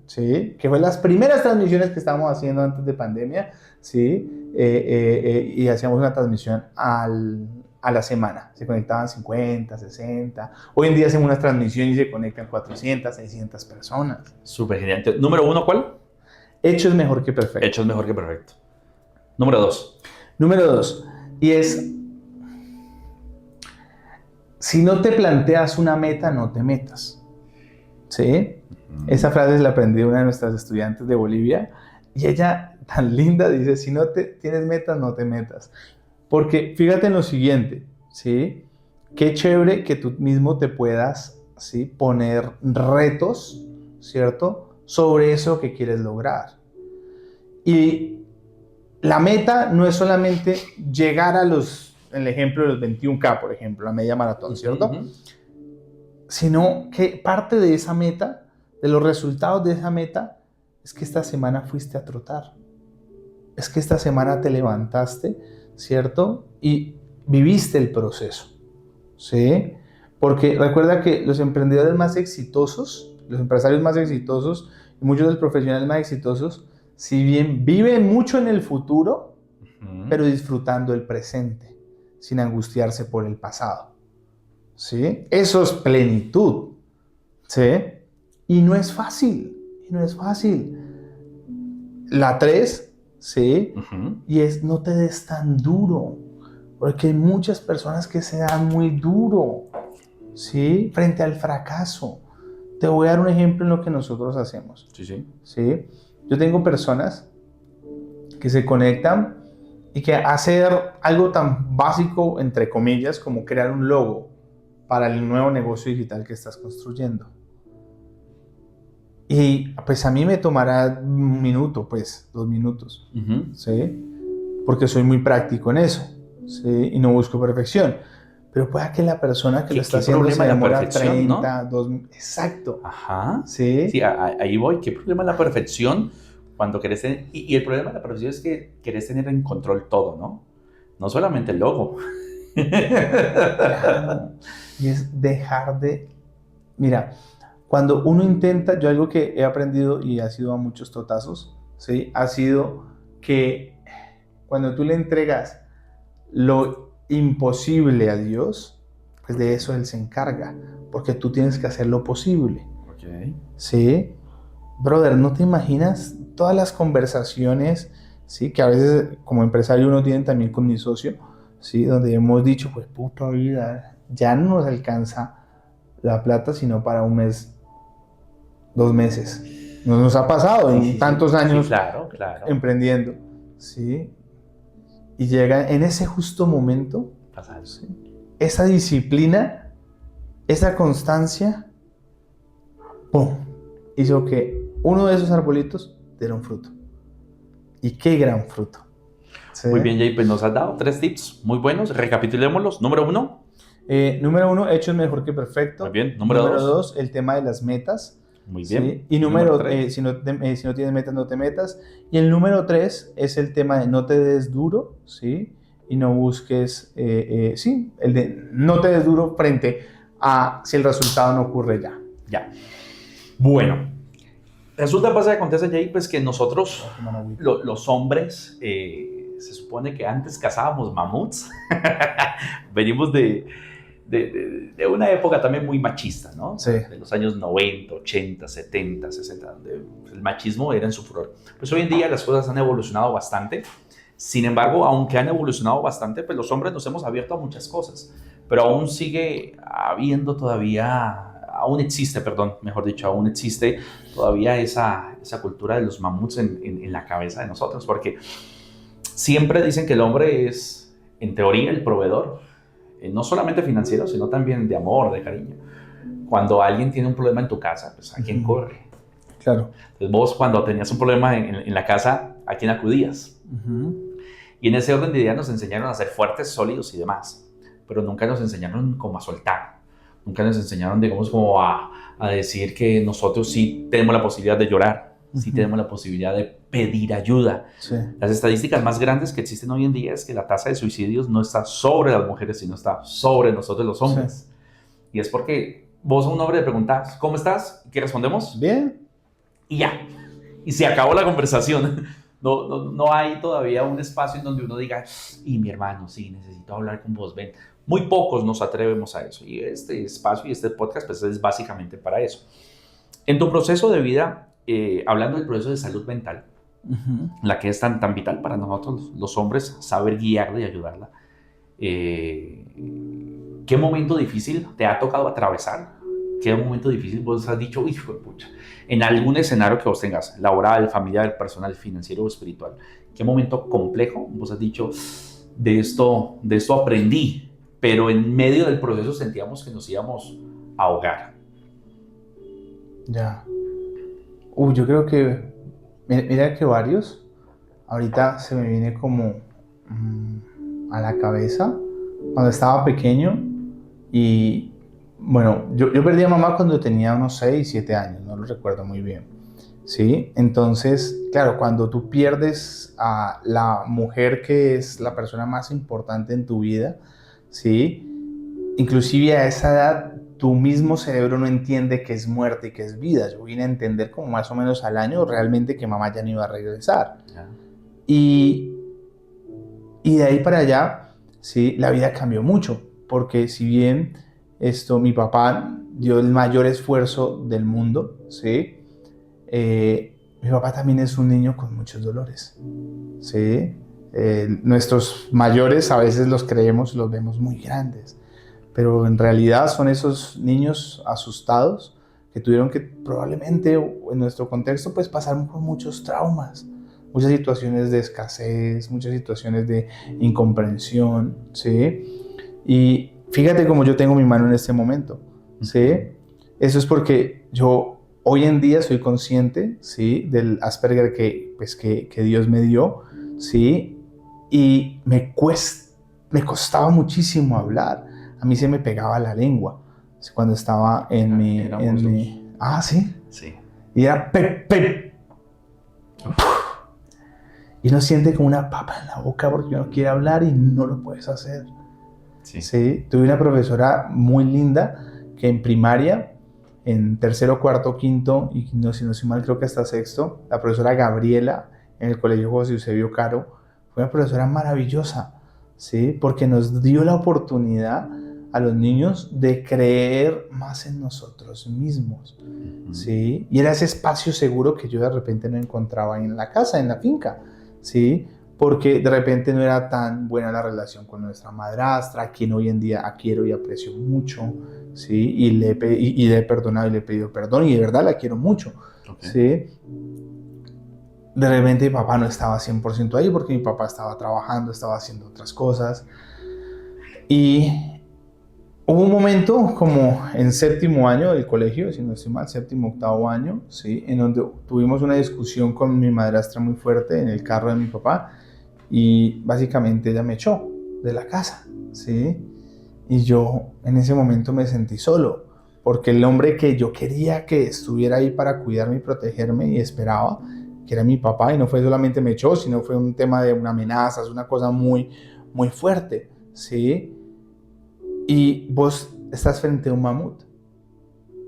¿sí? Que fue las primeras transmisiones que estábamos haciendo antes de pandemia, ¿sí? Y hacíamos una transmisión a la semana. Se conectaban 50, 60. Hoy en día hacemos una transmisión y se conectan 400, 600 personas. Súper genial. ¿Número 1 cuál? Hecho es mejor que perfecto. Hecho es mejor que perfecto. Número 2. Número 2. Y es, si no te planteas una meta, no te metas. ¿Sí? Esa frase la aprendí de una de nuestras estudiantes de Bolivia. Y ella, tan linda, dice, si no tienes metas, no te metas. Porque fíjate en lo siguiente, ¿sí? Qué chévere que tú mismo te puedas, ¿sí?, poner retos, ¿cierto?, sobre eso que quieres lograr. Y la meta no es solamente llegar a en el ejemplo de los 21K, por ejemplo, la media maratón, ¿cierto? Sino que parte de esa meta, de los resultados de esa meta, es que esta semana fuiste a trotar. Es que esta semana te levantaste, ¿cierto? Y viviste el proceso, ¿sí? Porque recuerda que los emprendedores más exitosos, los empresarios más exitosos y muchos de los profesionales más exitosos, si bien viven mucho en el futuro, pero disfrutando el presente, sin angustiarse por el pasado, ¿sí? Eso es plenitud, ¿sí? Y no es fácil, La 3, ¿sí? Y es, no te des tan duro, porque hay muchas personas que se dan muy duro, ¿sí?, frente al fracaso. Te voy a dar un ejemplo en lo que nosotros hacemos. ¿Sí? Yo tengo personas que se conectan y que hacer algo tan básico, entre comillas, como crear un logo para el nuevo negocio digital que estás construyendo. Y pues a mí me tomará un minuto, pues 2 minutos, ¿sí? Porque soy muy práctico en eso, ¿sí? Y no busco perfección. Pero puede que la persona que lo está haciendo se demora 30, ¿no? 2... Exacto. Ajá. ¿Sí? Sí, ahí voy. ¿Qué problema es la perfección cuando querés tener... Y el problema de la perfección es que querés tener en control todo, ¿no? No solamente el logo. Claro. Y es dejar de... Mira... Cuando uno intenta, yo algo que he aprendido y ha sido a muchos totazos, ¿sí?, ha sido que cuando tú le entregas lo imposible a Dios, pues de eso Él se encarga, porque tú tienes que hacer lo posible. ¿Sí? Brother, ¿no te imaginas todas las conversaciones, ¿sí?, que a veces como empresario uno tiene también con mi socio, ¿sí?, donde hemos dicho, pues puta vida, ya no nos alcanza la plata sino para un mes, 2 meses. Nos ha pasado en tantos años claro. emprendiendo, ¿sí? Y llega en ese justo momento, ¿sí?, esa disciplina, esa constancia, ¡pum!, hizo que uno de esos arbolitos diera un fruto. Y qué gran fruto. ¿Sí? Muy bien, Jay, pues nos has dado 3 tips muy buenos. Recapitulémoslos. Número 1. Número 1, hecho es mejor que perfecto. Muy bien. Número 2, el tema de las metas. Muy bien. ¿Sí? Y número 3, si no tienes metas, no te metas. Y el número 3 es el tema de no te des duro, ¿sí? Y no busques, el de no te des duro frente a si el resultado no ocurre ya. Ya. Bueno, resulta, pasa, acontece, Jay, pues que nosotros, los hombres, se supone que antes cazábamos mamuts. Venimos de una época también muy machista, ¿no? Sí. De los años 90, 80, 70, 60, donde el machismo era en su furor. Pues hoy en día las cosas han evolucionado bastante. Sin embargo, aunque han evolucionado bastante, pues los hombres nos hemos abierto a muchas cosas. Pero aún sigue habiendo todavía, aún existe todavía esa cultura de los mamuts en la cabeza de nosotros. Porque siempre dicen que el hombre es, en teoría, el proveedor. No solamente financiero, sino también de amor, de cariño. Cuando alguien tiene un problema en tu casa, pues ¿a quién corre? Claro. Entonces vos, cuando tenías un problema en la casa, ¿a quién acudías? Y en ese orden de ideas nos enseñaron a ser fuertes, sólidos y demás. pero nunca nos enseñaron cómo a soltar. Nunca nos enseñaron, digamos, como a decir que nosotros sí tenemos la posibilidad de llorar, sí tenemos la posibilidad de pedir ayuda. Sí. Las estadísticas más grandes que existen hoy en día es que la tasa de suicidios no está sobre las mujeres, sino está sobre nosotros los hombres. Sí. Y es porque vos a un hombre le preguntás, ¿cómo estás? ¿Qué respondemos? Bien. Y ya. Y se acabó la conversación. No hay todavía un espacio en donde uno diga, y mi hermano, sí, necesito hablar con vos, ven. Muy pocos nos atrevemos a eso. Y este espacio y este podcast pues, es básicamente para eso. En tu proceso de vida, hablando del proceso de salud mental, la que es tan vital para nosotros, los hombres, saber guiarla y ayudarla. ¿Qué momento difícil te ha tocado atravesar? ¿Qué momento difícil vos has dicho, uy, pucha? En algún escenario que vos tengas, laboral, familiar, personal, financiero o espiritual, ¿qué momento complejo vos has dicho, de esto aprendí, pero en medio del proceso sentíamos que nos íbamos a ahogar? Ya. Yo creo que, mira que varios, ahorita se me viene como a la cabeza, cuando estaba pequeño y, bueno, yo perdí a mamá cuando tenía unos 6, 7 años, no lo recuerdo muy bien, ¿sí? Entonces, claro, cuando tú pierdes a la mujer que es la persona más importante en tu vida, ¿sí? Inclusive a esa edad, tu mismo cerebro no entiende qué es muerte y qué es vida. Yo vine a entender como más o menos al año realmente que mamá ya no iba a regresar. Y de ahí para allá, ¿sí? La vida cambió mucho, porque si bien mi papá dio el mayor esfuerzo del mundo, ¿sí? Mi papá también es un niño con muchos dolores, ¿sí? Nuestros mayores a veces los creemos, los vemos muy grandes, pero en realidad son esos niños asustados que tuvieron que probablemente en nuestro contexto pues pasar por muchos traumas, muchas situaciones de escasez, muchas situaciones de incomprensión, ¿sí? Y fíjate cómo yo tengo mi mano en este momento, ¿sí? Eso es porque yo hoy en día soy consciente, ¿sí? Del Asperger que Dios me dio, ¿sí? Y me costaba muchísimo hablar. A mí se me pegaba la lengua cuando estaba en mi... Ah, ¿sí? Sí. Y era y uno siente como una papa en la boca porque uno quiere hablar y no lo puedes hacer. Sí. ¿Sí? Tuve una profesora muy linda que en primaria, en tercero, cuarto, quinto y no, si no soy mal, creo que hasta sexto, la profesora Gabriela en el colegio José Eusebio Caro, fue una profesora maravillosa, ¿sí? Porque nos dio la oportunidad a los niños de creer más en nosotros mismos, ¿sí? Y era ese espacio seguro que yo de repente no encontraba en la casa, en la finca, ¿sí? Porque de repente no era tan buena la relación con nuestra madrastra, quien hoy en día quiero y aprecio mucho, ¿sí? Y le he perdonado y le he pedido perdón, y de verdad la quiero mucho, Okay. ¿sí? De repente mi papá no estaba 100% ahí porque mi papá estaba trabajando, estaba haciendo otras cosas. Y hubo un momento como en séptimo año del colegio, si no estoy mal, séptimo, octavo año, ¿sí? En donde tuvimos una discusión con mi madrastra muy fuerte en el carro de mi papá y básicamente ella me echó de la casa, ¿sí? Y yo en ese momento me sentí solo porque el hombre que yo quería que estuviera ahí para cuidarme y protegerme y esperaba, que era mi papá, y no fue solamente me echó, sino fue un tema de una amenaza, es una cosa muy, muy fuerte, ¿sí? Y vos estás frente a un mamut,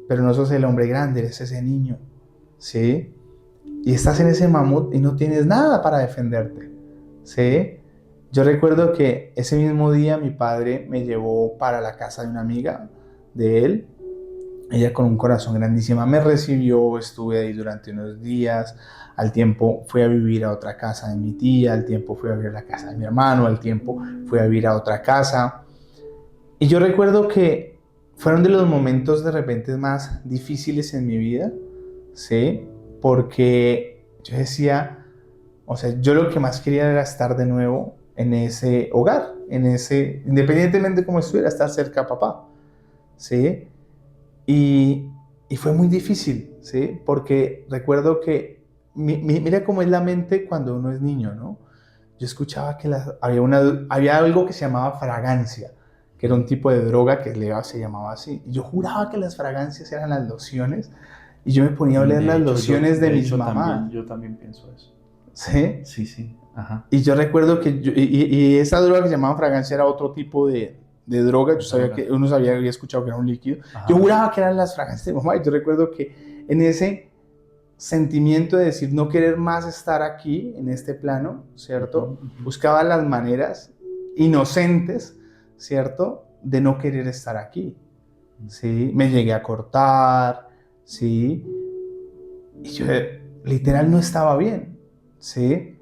pero no sos el hombre grande, eres ese niño, ¿sí? Y estás en ese mamut y no tienes nada para defenderte, ¿sí? Yo recuerdo que ese mismo día mi padre me llevó para la casa de una amiga de él. Ella con un corazón grandísimo me recibió, estuve ahí durante unos días. Al tiempo fui a vivir a otra casa de mi tía, al tiempo fui a vivir a la casa de mi hermano, al tiempo fui a vivir a otra casa. Y yo recuerdo que fueron de los momentos de repente más difíciles en mi vida, ¿sí? Porque yo decía, o sea, yo lo que más quería era estar de nuevo en ese hogar, independientemente de cómo estuviera, estar cerca a papá, ¿sí? Y fue muy difícil, ¿sí? Porque recuerdo que, mira cómo es la mente cuando uno es niño, ¿no? Yo escuchaba que había algo que se llamaba fragancia, que era un tipo de droga que se llamaba así. Y yo juraba que las fragancias eran las lociones, y yo me ponía a oler las lociones de mis mamás. Yo también pienso eso. ¿Sí? Sí, sí. Ajá. Y yo recuerdo que y esa droga que se llamaba fragancia era otro tipo de droga. Yo sabía que uno había escuchado que era un líquido. Ajá. Yo juraba que eran las fragancias de mamá. Y yo recuerdo que en ese sentimiento de decir no querer más estar aquí, en este plano, ¿cierto? Buscaba las maneras inocentes, ¿cierto? De no querer estar aquí, ¿sí? Me llegué a cortar, ¿sí? Y yo literal no estaba bien, ¿sí?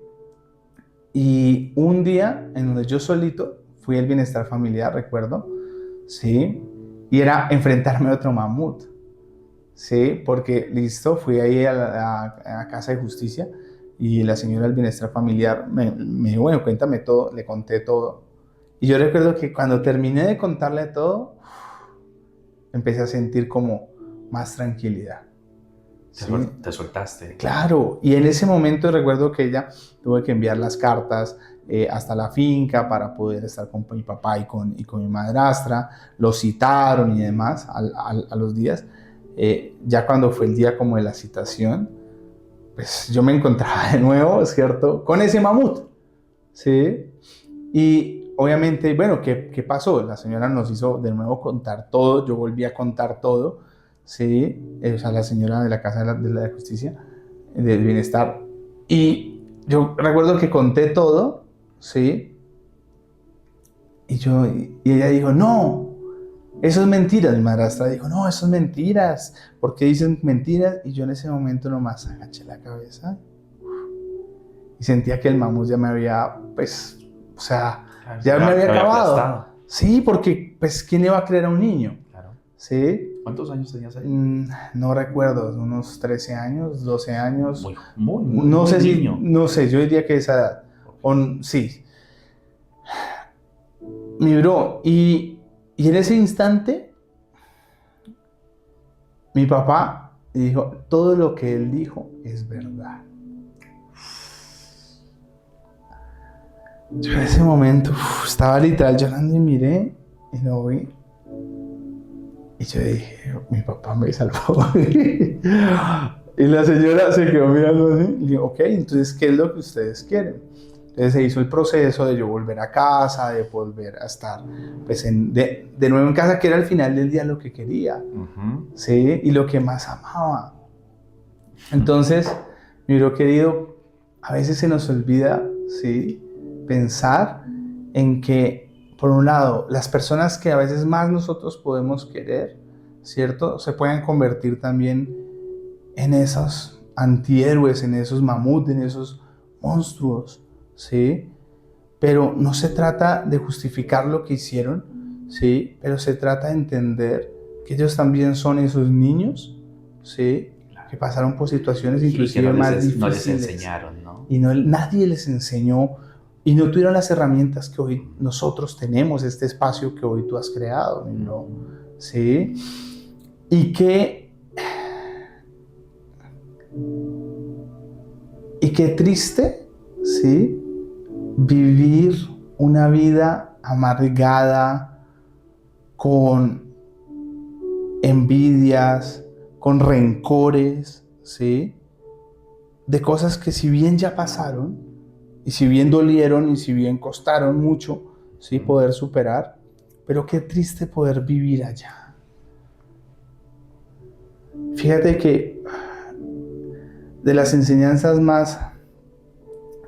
Y un día en donde yo solito fui al bienestar familiar, recuerdo, ¿sí? Y era enfrentarme a otro mamut, ¿sí? Porque listo, fui ahí a la Casa de Justicia y la señora del bienestar familiar me dijo, bueno, cuéntame todo, le conté todo. Y yo recuerdo que cuando terminé de contarle todo, empecé a sentir como más tranquilidad. ¿Sí? Te soltaste. Claro, y en ese momento recuerdo que ella tuve que enviar las cartas hasta la finca para poder estar con mi papá y con mi madrastra. Lo citaron y demás a los días. Ya cuando fue el día como de la citación, pues yo me encontraba de nuevo, ¿cierto? Con ese mamut, ¿sí? Y obviamente, bueno, ¿qué pasó? La señora nos hizo de nuevo contar todo, yo volví a contar todo, ¿sí? O sea, la señora de la Casa de la Justicia, del Bienestar. Y yo recuerdo que conté todo, ¿sí? Y ella dijo, no, eso es mentira. Mi madrastra dijo, no, eso es mentiras. ¿Por qué dicen mentiras? Y yo en ese momento nomás agaché la cabeza y sentía que el mamut ya me había, pues, o sea, ya me había acabado. Aplastado. Sí, porque, pues, ¿quién le iba a creer a un niño? Claro. ¿Sí? ¿Cuántos años tenías ahí? No recuerdo, unos 13 años, 12 años. Muy no sé niño. No sé, yo diría que esa edad. Sí. Mi bro, y en ese instante, mi papá dijo, todo lo que él dijo es verdad. Yo en ese momento estaba literal llorando y miré y lo vi. Y yo dije, mi papá me salvó. Y la señora se quedó mirando así. Y dijo, ok, entonces, ¿qué es lo que ustedes quieren? Entonces se hizo el proceso de yo volver a casa, de volver a estar pues, de nuevo en casa, que era al final del día lo que quería, ¿sí? Y lo que más amaba. Entonces, mi bro querido, a veces se nos olvida, ¿sí? Pensar en que, por un lado, las personas que a veces más nosotros podemos querer, ¿cierto? Se pueden convertir también en esos antihéroes, en esos mamuts, en esos monstruos, ¿sí? Pero no se trata de justificar lo que hicieron, ¿sí? Pero se trata de entender que ellos también son esos niños, ¿sí? Que pasaron por situaciones inclusive más difíciles. No les enseñaron, ¿no? Y nadie les enseñó y no tuvieron las herramientas que hoy nosotros tenemos, este espacio que hoy tú has creado, ¿no? ¿Sí? Y qué triste, ¿sí? Vivir una vida amargada, con envidias, con rencores, ¿sí? De cosas que si bien ya pasaron, y si bien dolieron, y si bien costaron mucho, ¿sí? Poder superar, pero qué triste poder vivir allá. Fíjate que de las enseñanzas más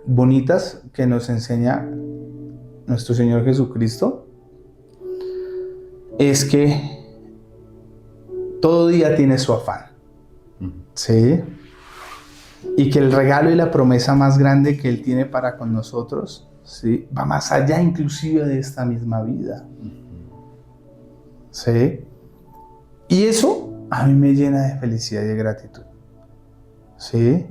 bonitas que nos enseña nuestro Señor Jesucristo es que todo día tiene su afán, ¿sí? Y que el regalo y la promesa más grande que Él tiene para con nosotros, ¿sí? Va más allá inclusive de esta misma vida, ¿sí? Y eso a mí me llena de felicidad y de gratitud, ¿sí?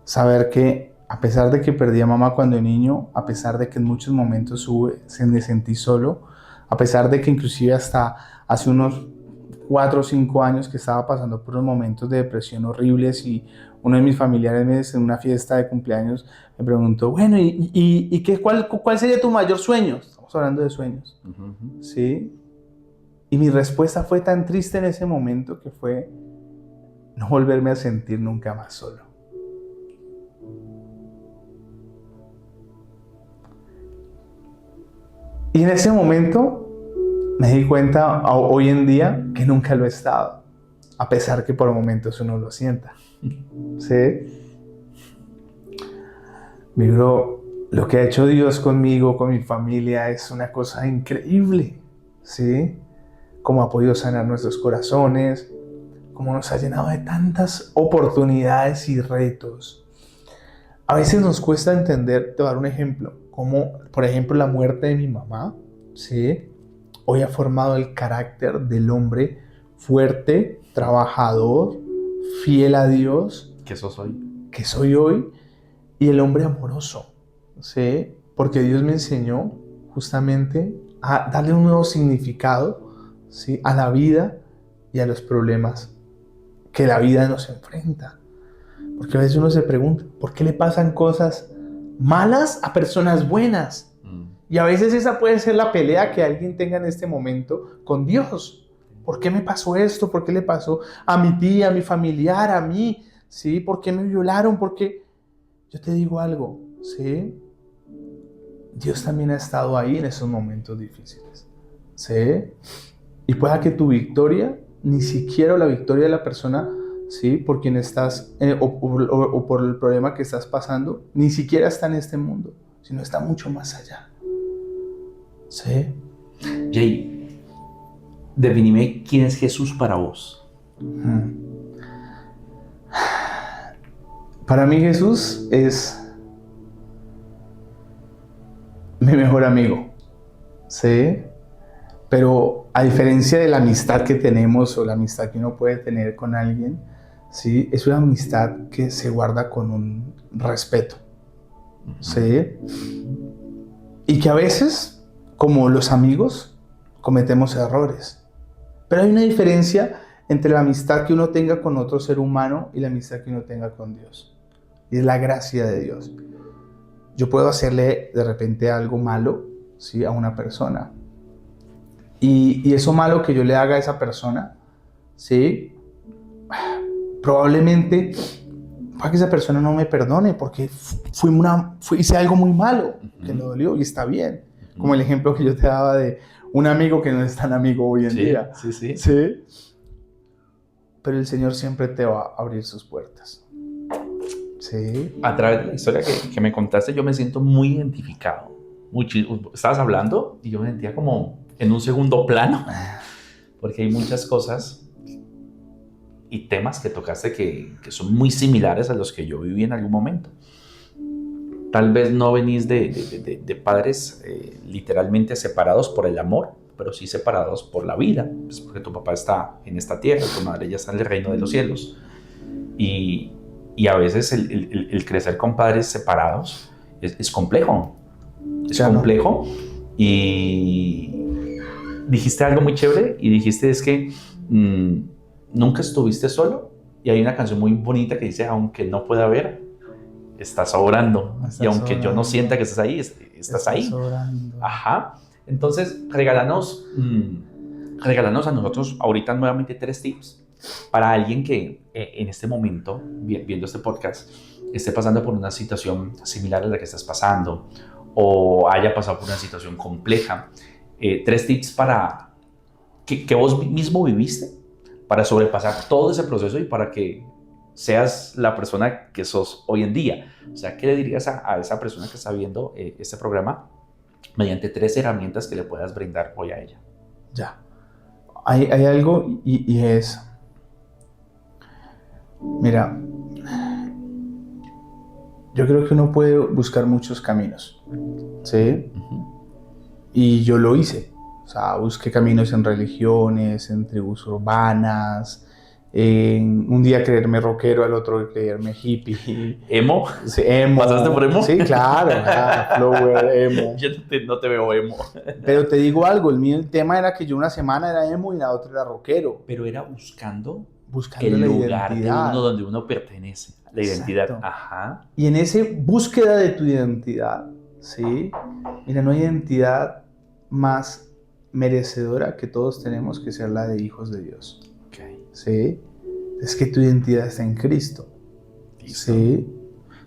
Saber que a pesar de que perdí a mamá cuando niño, a pesar de que en muchos momentos me sentí solo, a pesar de que inclusive hasta hace unos 4 o 5 años que estaba pasando por unos momentos de depresión horribles y uno de mis familiares en una fiesta de cumpleaños me preguntó, bueno, ¿cuál sería tu mayor sueño? Estamos hablando de sueños, ¿sí? Y mi respuesta fue tan triste en ese momento que fue no volverme a sentir nunca más solo. Y en ese momento me di cuenta hoy en día que nunca lo he estado, a pesar que por momentos uno lo sienta. ¿Sí? Mi bro, lo que ha hecho Dios conmigo, con mi familia, es una cosa increíble. ¿Sí? Cómo ha podido sanar nuestros corazones, cómo nos ha llenado de tantas oportunidades y retos. A veces nos cuesta entender, te voy a dar un ejemplo, como por ejemplo la muerte de mi mamá, ¿sí? Hoy ha formado el carácter del hombre fuerte, trabajador, fiel a Dios. Que eso soy. Que soy hoy. Y el hombre amoroso, ¿sí? Porque Dios me enseñó justamente a darle un nuevo significado, ¿sí? A la vida y a los problemas que la vida nos enfrenta. Porque a veces uno se pregunta, ¿por qué le pasan cosas malas a personas buenas? Y a veces esa puede ser la pelea que alguien tenga en este momento con Dios. ¿Por qué me pasó esto? ¿Por qué le pasó a mi tía, a mi familiar, a mí? ¿Sí? ¿Por qué me violaron? ¿Por qué? Yo te digo algo, ¿sí? Dios también ha estado ahí en esos momentos difíciles, ¿sí? Y pueda que tu victoria, ni siquiera la victoria de la persona, ¿sí? Por quien estás, o por el problema que estás pasando, ni siquiera está en este mundo, sino está mucho más allá. ¿Sí? Jay, definime quién es Jesús para vos. Para mí Jesús es mi mejor amigo, ¿sí? Pero a diferencia de la amistad que tenemos o la amistad que uno puede tener con alguien, ¿sí? Es una amistad que se guarda con un respeto, ¿sí? Y que a veces, como los amigos, cometemos errores. Pero hay una diferencia entre la amistad que uno tenga con otro ser humano y la amistad que uno tenga con Dios. Y es la gracia de Dios. Yo puedo hacerle de repente algo malo, ¿sí? A una persona. Y eso malo que yo le haga a esa persona, ¿sí? Probablemente para que esa persona no me perdone porque hice algo muy malo que me dolió y está bien. Como el ejemplo que yo te daba de un amigo que no es tan amigo hoy en día. Sí. ¿Sí? Pero el Señor siempre te va a abrir sus puertas. ¿Sí? A través de la historia que me contaste, yo me siento muy identificado. Estabas hablando y yo me sentía como en un segundo plano, porque hay muchas cosas y temas que tocaste que son muy similares a los que yo viví en algún momento. Tal vez no venís de padres literalmente separados por el amor, pero sí separados por la vida, pues porque tu papá está en esta tierra, tu madre ya está en el reino de los cielos. Y a veces el crecer con padres separados es complejo. Es complejo. Y dijiste algo muy chévere y dijiste es que nunca estuviste solo. Y hay una canción muy bonita que dice, aunque no pueda ver, estás orando. Y aunque yo no sienta que estás ahí, estás ahí. Orando. Ajá. Entonces, regálanos a nosotros ahorita nuevamente 3 tips para alguien que en este momento, viendo este podcast, esté pasando por una situación similar a la que estás pasando o haya pasado por una situación compleja. 3 tips para que vos mismo viviste para sobrepasar todo ese proceso y para que seas la persona que sos hoy en día. O sea, ¿qué le dirías a esa persona que está viendo este programa mediante 3 herramientas que le puedas brindar hoy a ella? Ya. Hay algo y es... Mira, yo creo que uno puede buscar muchos caminos, ¿sí? Y yo lo hice. O sea, busqué caminos en religiones, en tribus urbanas, un día creerme rockero, al otro creerme hippie. ¿Emo? Sí, emo. ¿Pasaste por emo? Sí, claro. Flower, emo. Yo no te veo emo. Pero te digo algo, el tema era que yo una semana era emo y la otra era rockero. Pero era buscando el lugar identidad de uno donde uno pertenece. La identidad. Exacto. Ajá. Y en esa búsqueda de tu identidad, ¿sí? Mira, no hay identidad más merecedora que todos tenemos que ser la de hijos de Dios. Okay. ¿Sí? Es que tu identidad está en Cristo. Listo. ¿Sí?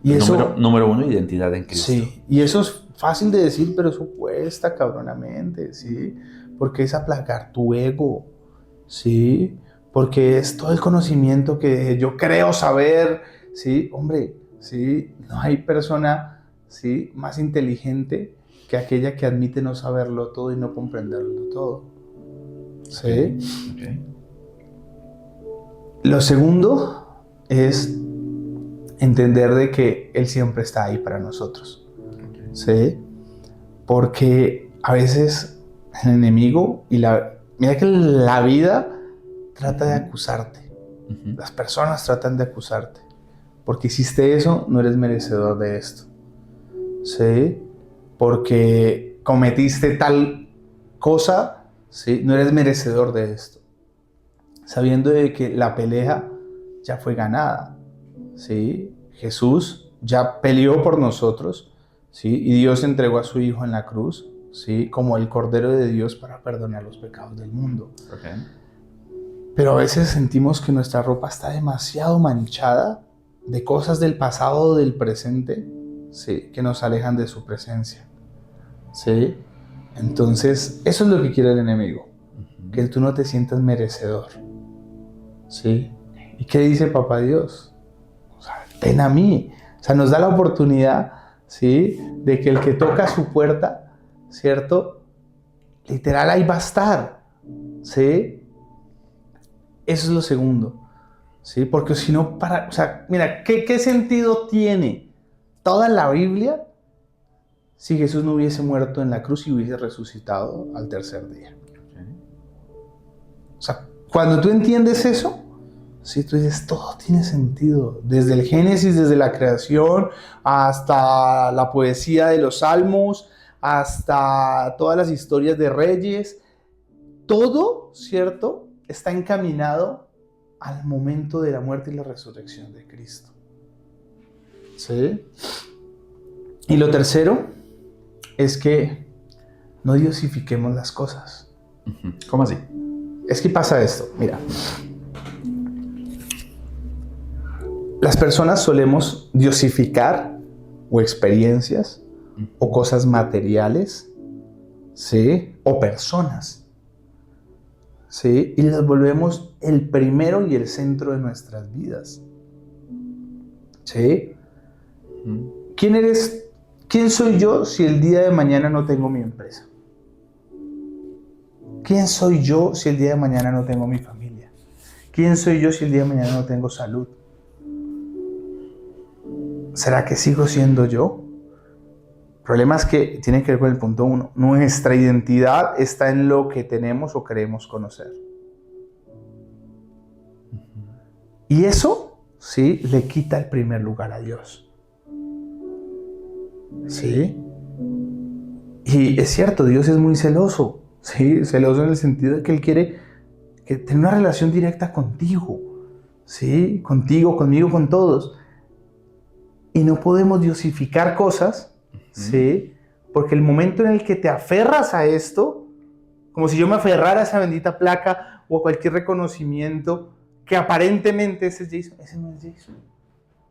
Y eso, número uno, identidad en Cristo. Sí, y eso es fácil de decir, pero eso cuesta cabronamente, ¿sí? Porque es aplacar tu ego, ¿sí? Porque es todo el conocimiento que yo creo saber, ¿sí? Hombre, ¿sí? No hay persona, ¿sí?, más inteligente que aquella que admite no saberlo todo y no comprenderlo todo, ¿sí? Okay. Lo segundo es entender de que Él siempre está ahí para nosotros, ¿sí? Porque a veces el enemigo mira que la vida trata de acusarte. Uh-huh. Las personas tratan de acusarte. Porque hiciste eso, no eres merecedor de esto, ¿sí? Porque cometiste tal cosa, ¿sí?, no eres merecedor de esto. Sabiendo de que la pelea ya fue ganada, ¿sí? Jesús ya peleó por nosotros, ¿sí? Y Dios entregó a su Hijo en la cruz, ¿sí?, como el Cordero de Dios para perdonar los pecados del mundo. Okay. Pero a veces sentimos que nuestra ropa está demasiado manchada de cosas del pasado o del presente, ¿sí?, que nos alejan de su presencia, ¿sí? Entonces, eso es lo que quiere el enemigo, que tú no te sientas merecedor, ¿sí? ¿Y qué dice Papá Dios? O sea, ven a mí. O sea, nos da la oportunidad, ¿sí?, de que el que toca su puerta, ¿cierto?, literal ahí va a estar, ¿sí? Eso es lo segundo, ¿sí? Porque si no, o sea, mira, ¿qué sentido tiene toda la Biblia si Jesús no hubiese muerto en la cruz y hubiese resucitado al tercer día? Okay. O sea, cuando tú entiendes eso, sí, tú dices, todo tiene sentido. Desde el Génesis, desde la creación, hasta la poesía de los salmos, hasta todas las historias de reyes, todo, ¿cierto?, está encaminado al momento de la muerte y la resurrección de Cristo, ¿sí? Y lo tercero es que no diosifiquemos las cosas. ¿Cómo así? Es que pasa esto, mira. Las personas solemos diosificar o experiencias o cosas materiales, ¿sí?, o personas, ¿sí?, y las volvemos el primero y el centro de nuestras vidas, ¿sí? ¿Quién eres? ¿Quién soy yo si el día de mañana no tengo mi empresa? ¿Quién soy yo si el día de mañana no tengo mi familia? ¿Quién soy yo si el día de mañana no tengo salud? ¿Será que sigo siendo yo? El problema es que tiene que ver con el punto 1. Nuestra identidad está en lo que tenemos o creemos conocer. Y eso, sí, le quita el primer lugar a Dios. ¿Sí? Y es cierto, Dios es muy celoso. ¿Sí? Celoso en el sentido de que Él quiere tener una relación directa contigo. ¿Sí? Contigo, conmigo, con todos. Y no podemos diosificar cosas, ¿sí? Porque el momento en el que te aferras a esto, como si yo me aferrara a esa bendita placa o a cualquier reconocimiento que aparentemente ese es Jason, ese no es Jason,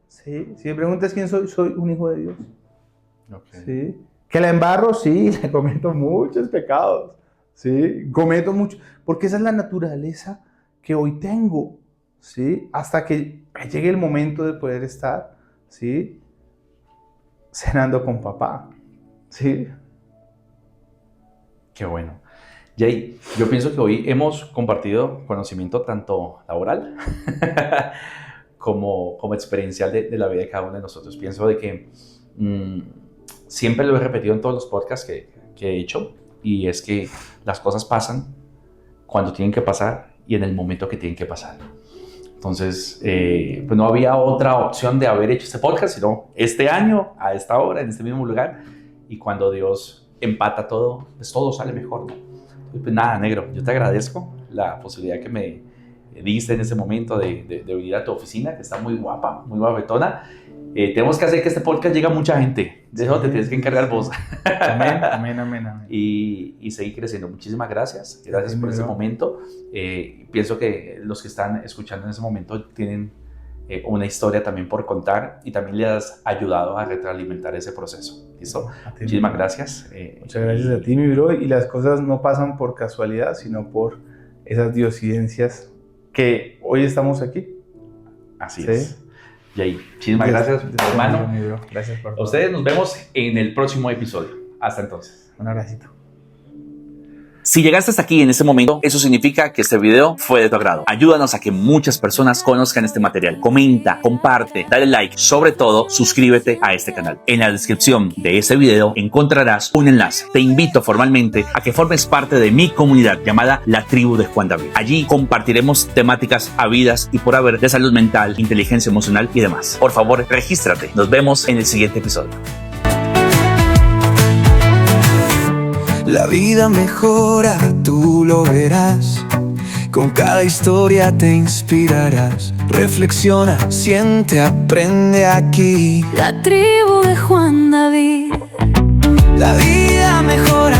¿sí? Si me preguntas quién soy, soy un hijo de Dios. Okay. ¿Sí? Que la embarro, sí, le cometo muchos pecados, ¿sí? Cometo mucho, porque esa es la naturaleza que hoy tengo, ¿sí? Hasta que llegue el momento de poder estar, ¿sí?, cenando con papá, ¿sí? Qué bueno. Jay, yo pienso que hoy hemos compartido conocimiento tanto laboral como experiencial de la vida de cada uno de nosotros. Pienso de que siempre lo he repetido en todos los podcasts que he hecho, y es que las cosas pasan cuando tienen que pasar y en el momento que tienen que pasar. Entonces, pues no había otra opción de haber hecho este podcast, sino este año, a esta hora, en este mismo lugar. Y cuando Dios empata todo, pues todo sale mejor, ¿no? Y pues nada, negro, yo te agradezco la posibilidad que me diste en ese momento de venir a tu oficina, que está muy guapa, muy guapetona. Tenemos que hacer que este podcast llegue a mucha gente. De eso te tienes que encargar vos. Amén. Y seguir creciendo. Muchísimas gracias. Gracias por ese momento. Pienso que los que están escuchando en ese momento tienen una historia también por contar y también le has ayudado a retroalimentar ese proceso. ¿Listo? Muchísimas gracias. Muchas gracias a ti, mi bro. Y las cosas no pasan por casualidad, sino por esas diosidencias que hoy estamos aquí. Así es. Jay, muchísimas gracias, hermano. Gracias por a ustedes nos vemos en el próximo episodio. Hasta entonces. Un abracito. Si llegaste hasta aquí en este momento, eso significa que este video fue de tu agrado. Ayúdanos a que muchas personas conozcan este material. Comenta, comparte, dale like, sobre todo, suscríbete a este canal. En la descripción de este video encontrarás un enlace. Te invito formalmente a que formes parte de mi comunidad llamada La Tribu de Juan David. Allí compartiremos temáticas habidas y por haber de salud mental, inteligencia emocional y demás. Por favor, regístrate. Nos vemos en el siguiente episodio. La vida mejora, tú lo verás. Con cada historia te inspirarás. Reflexiona, siente, aprende aquí. La tribu de Juan David. La vida mejora.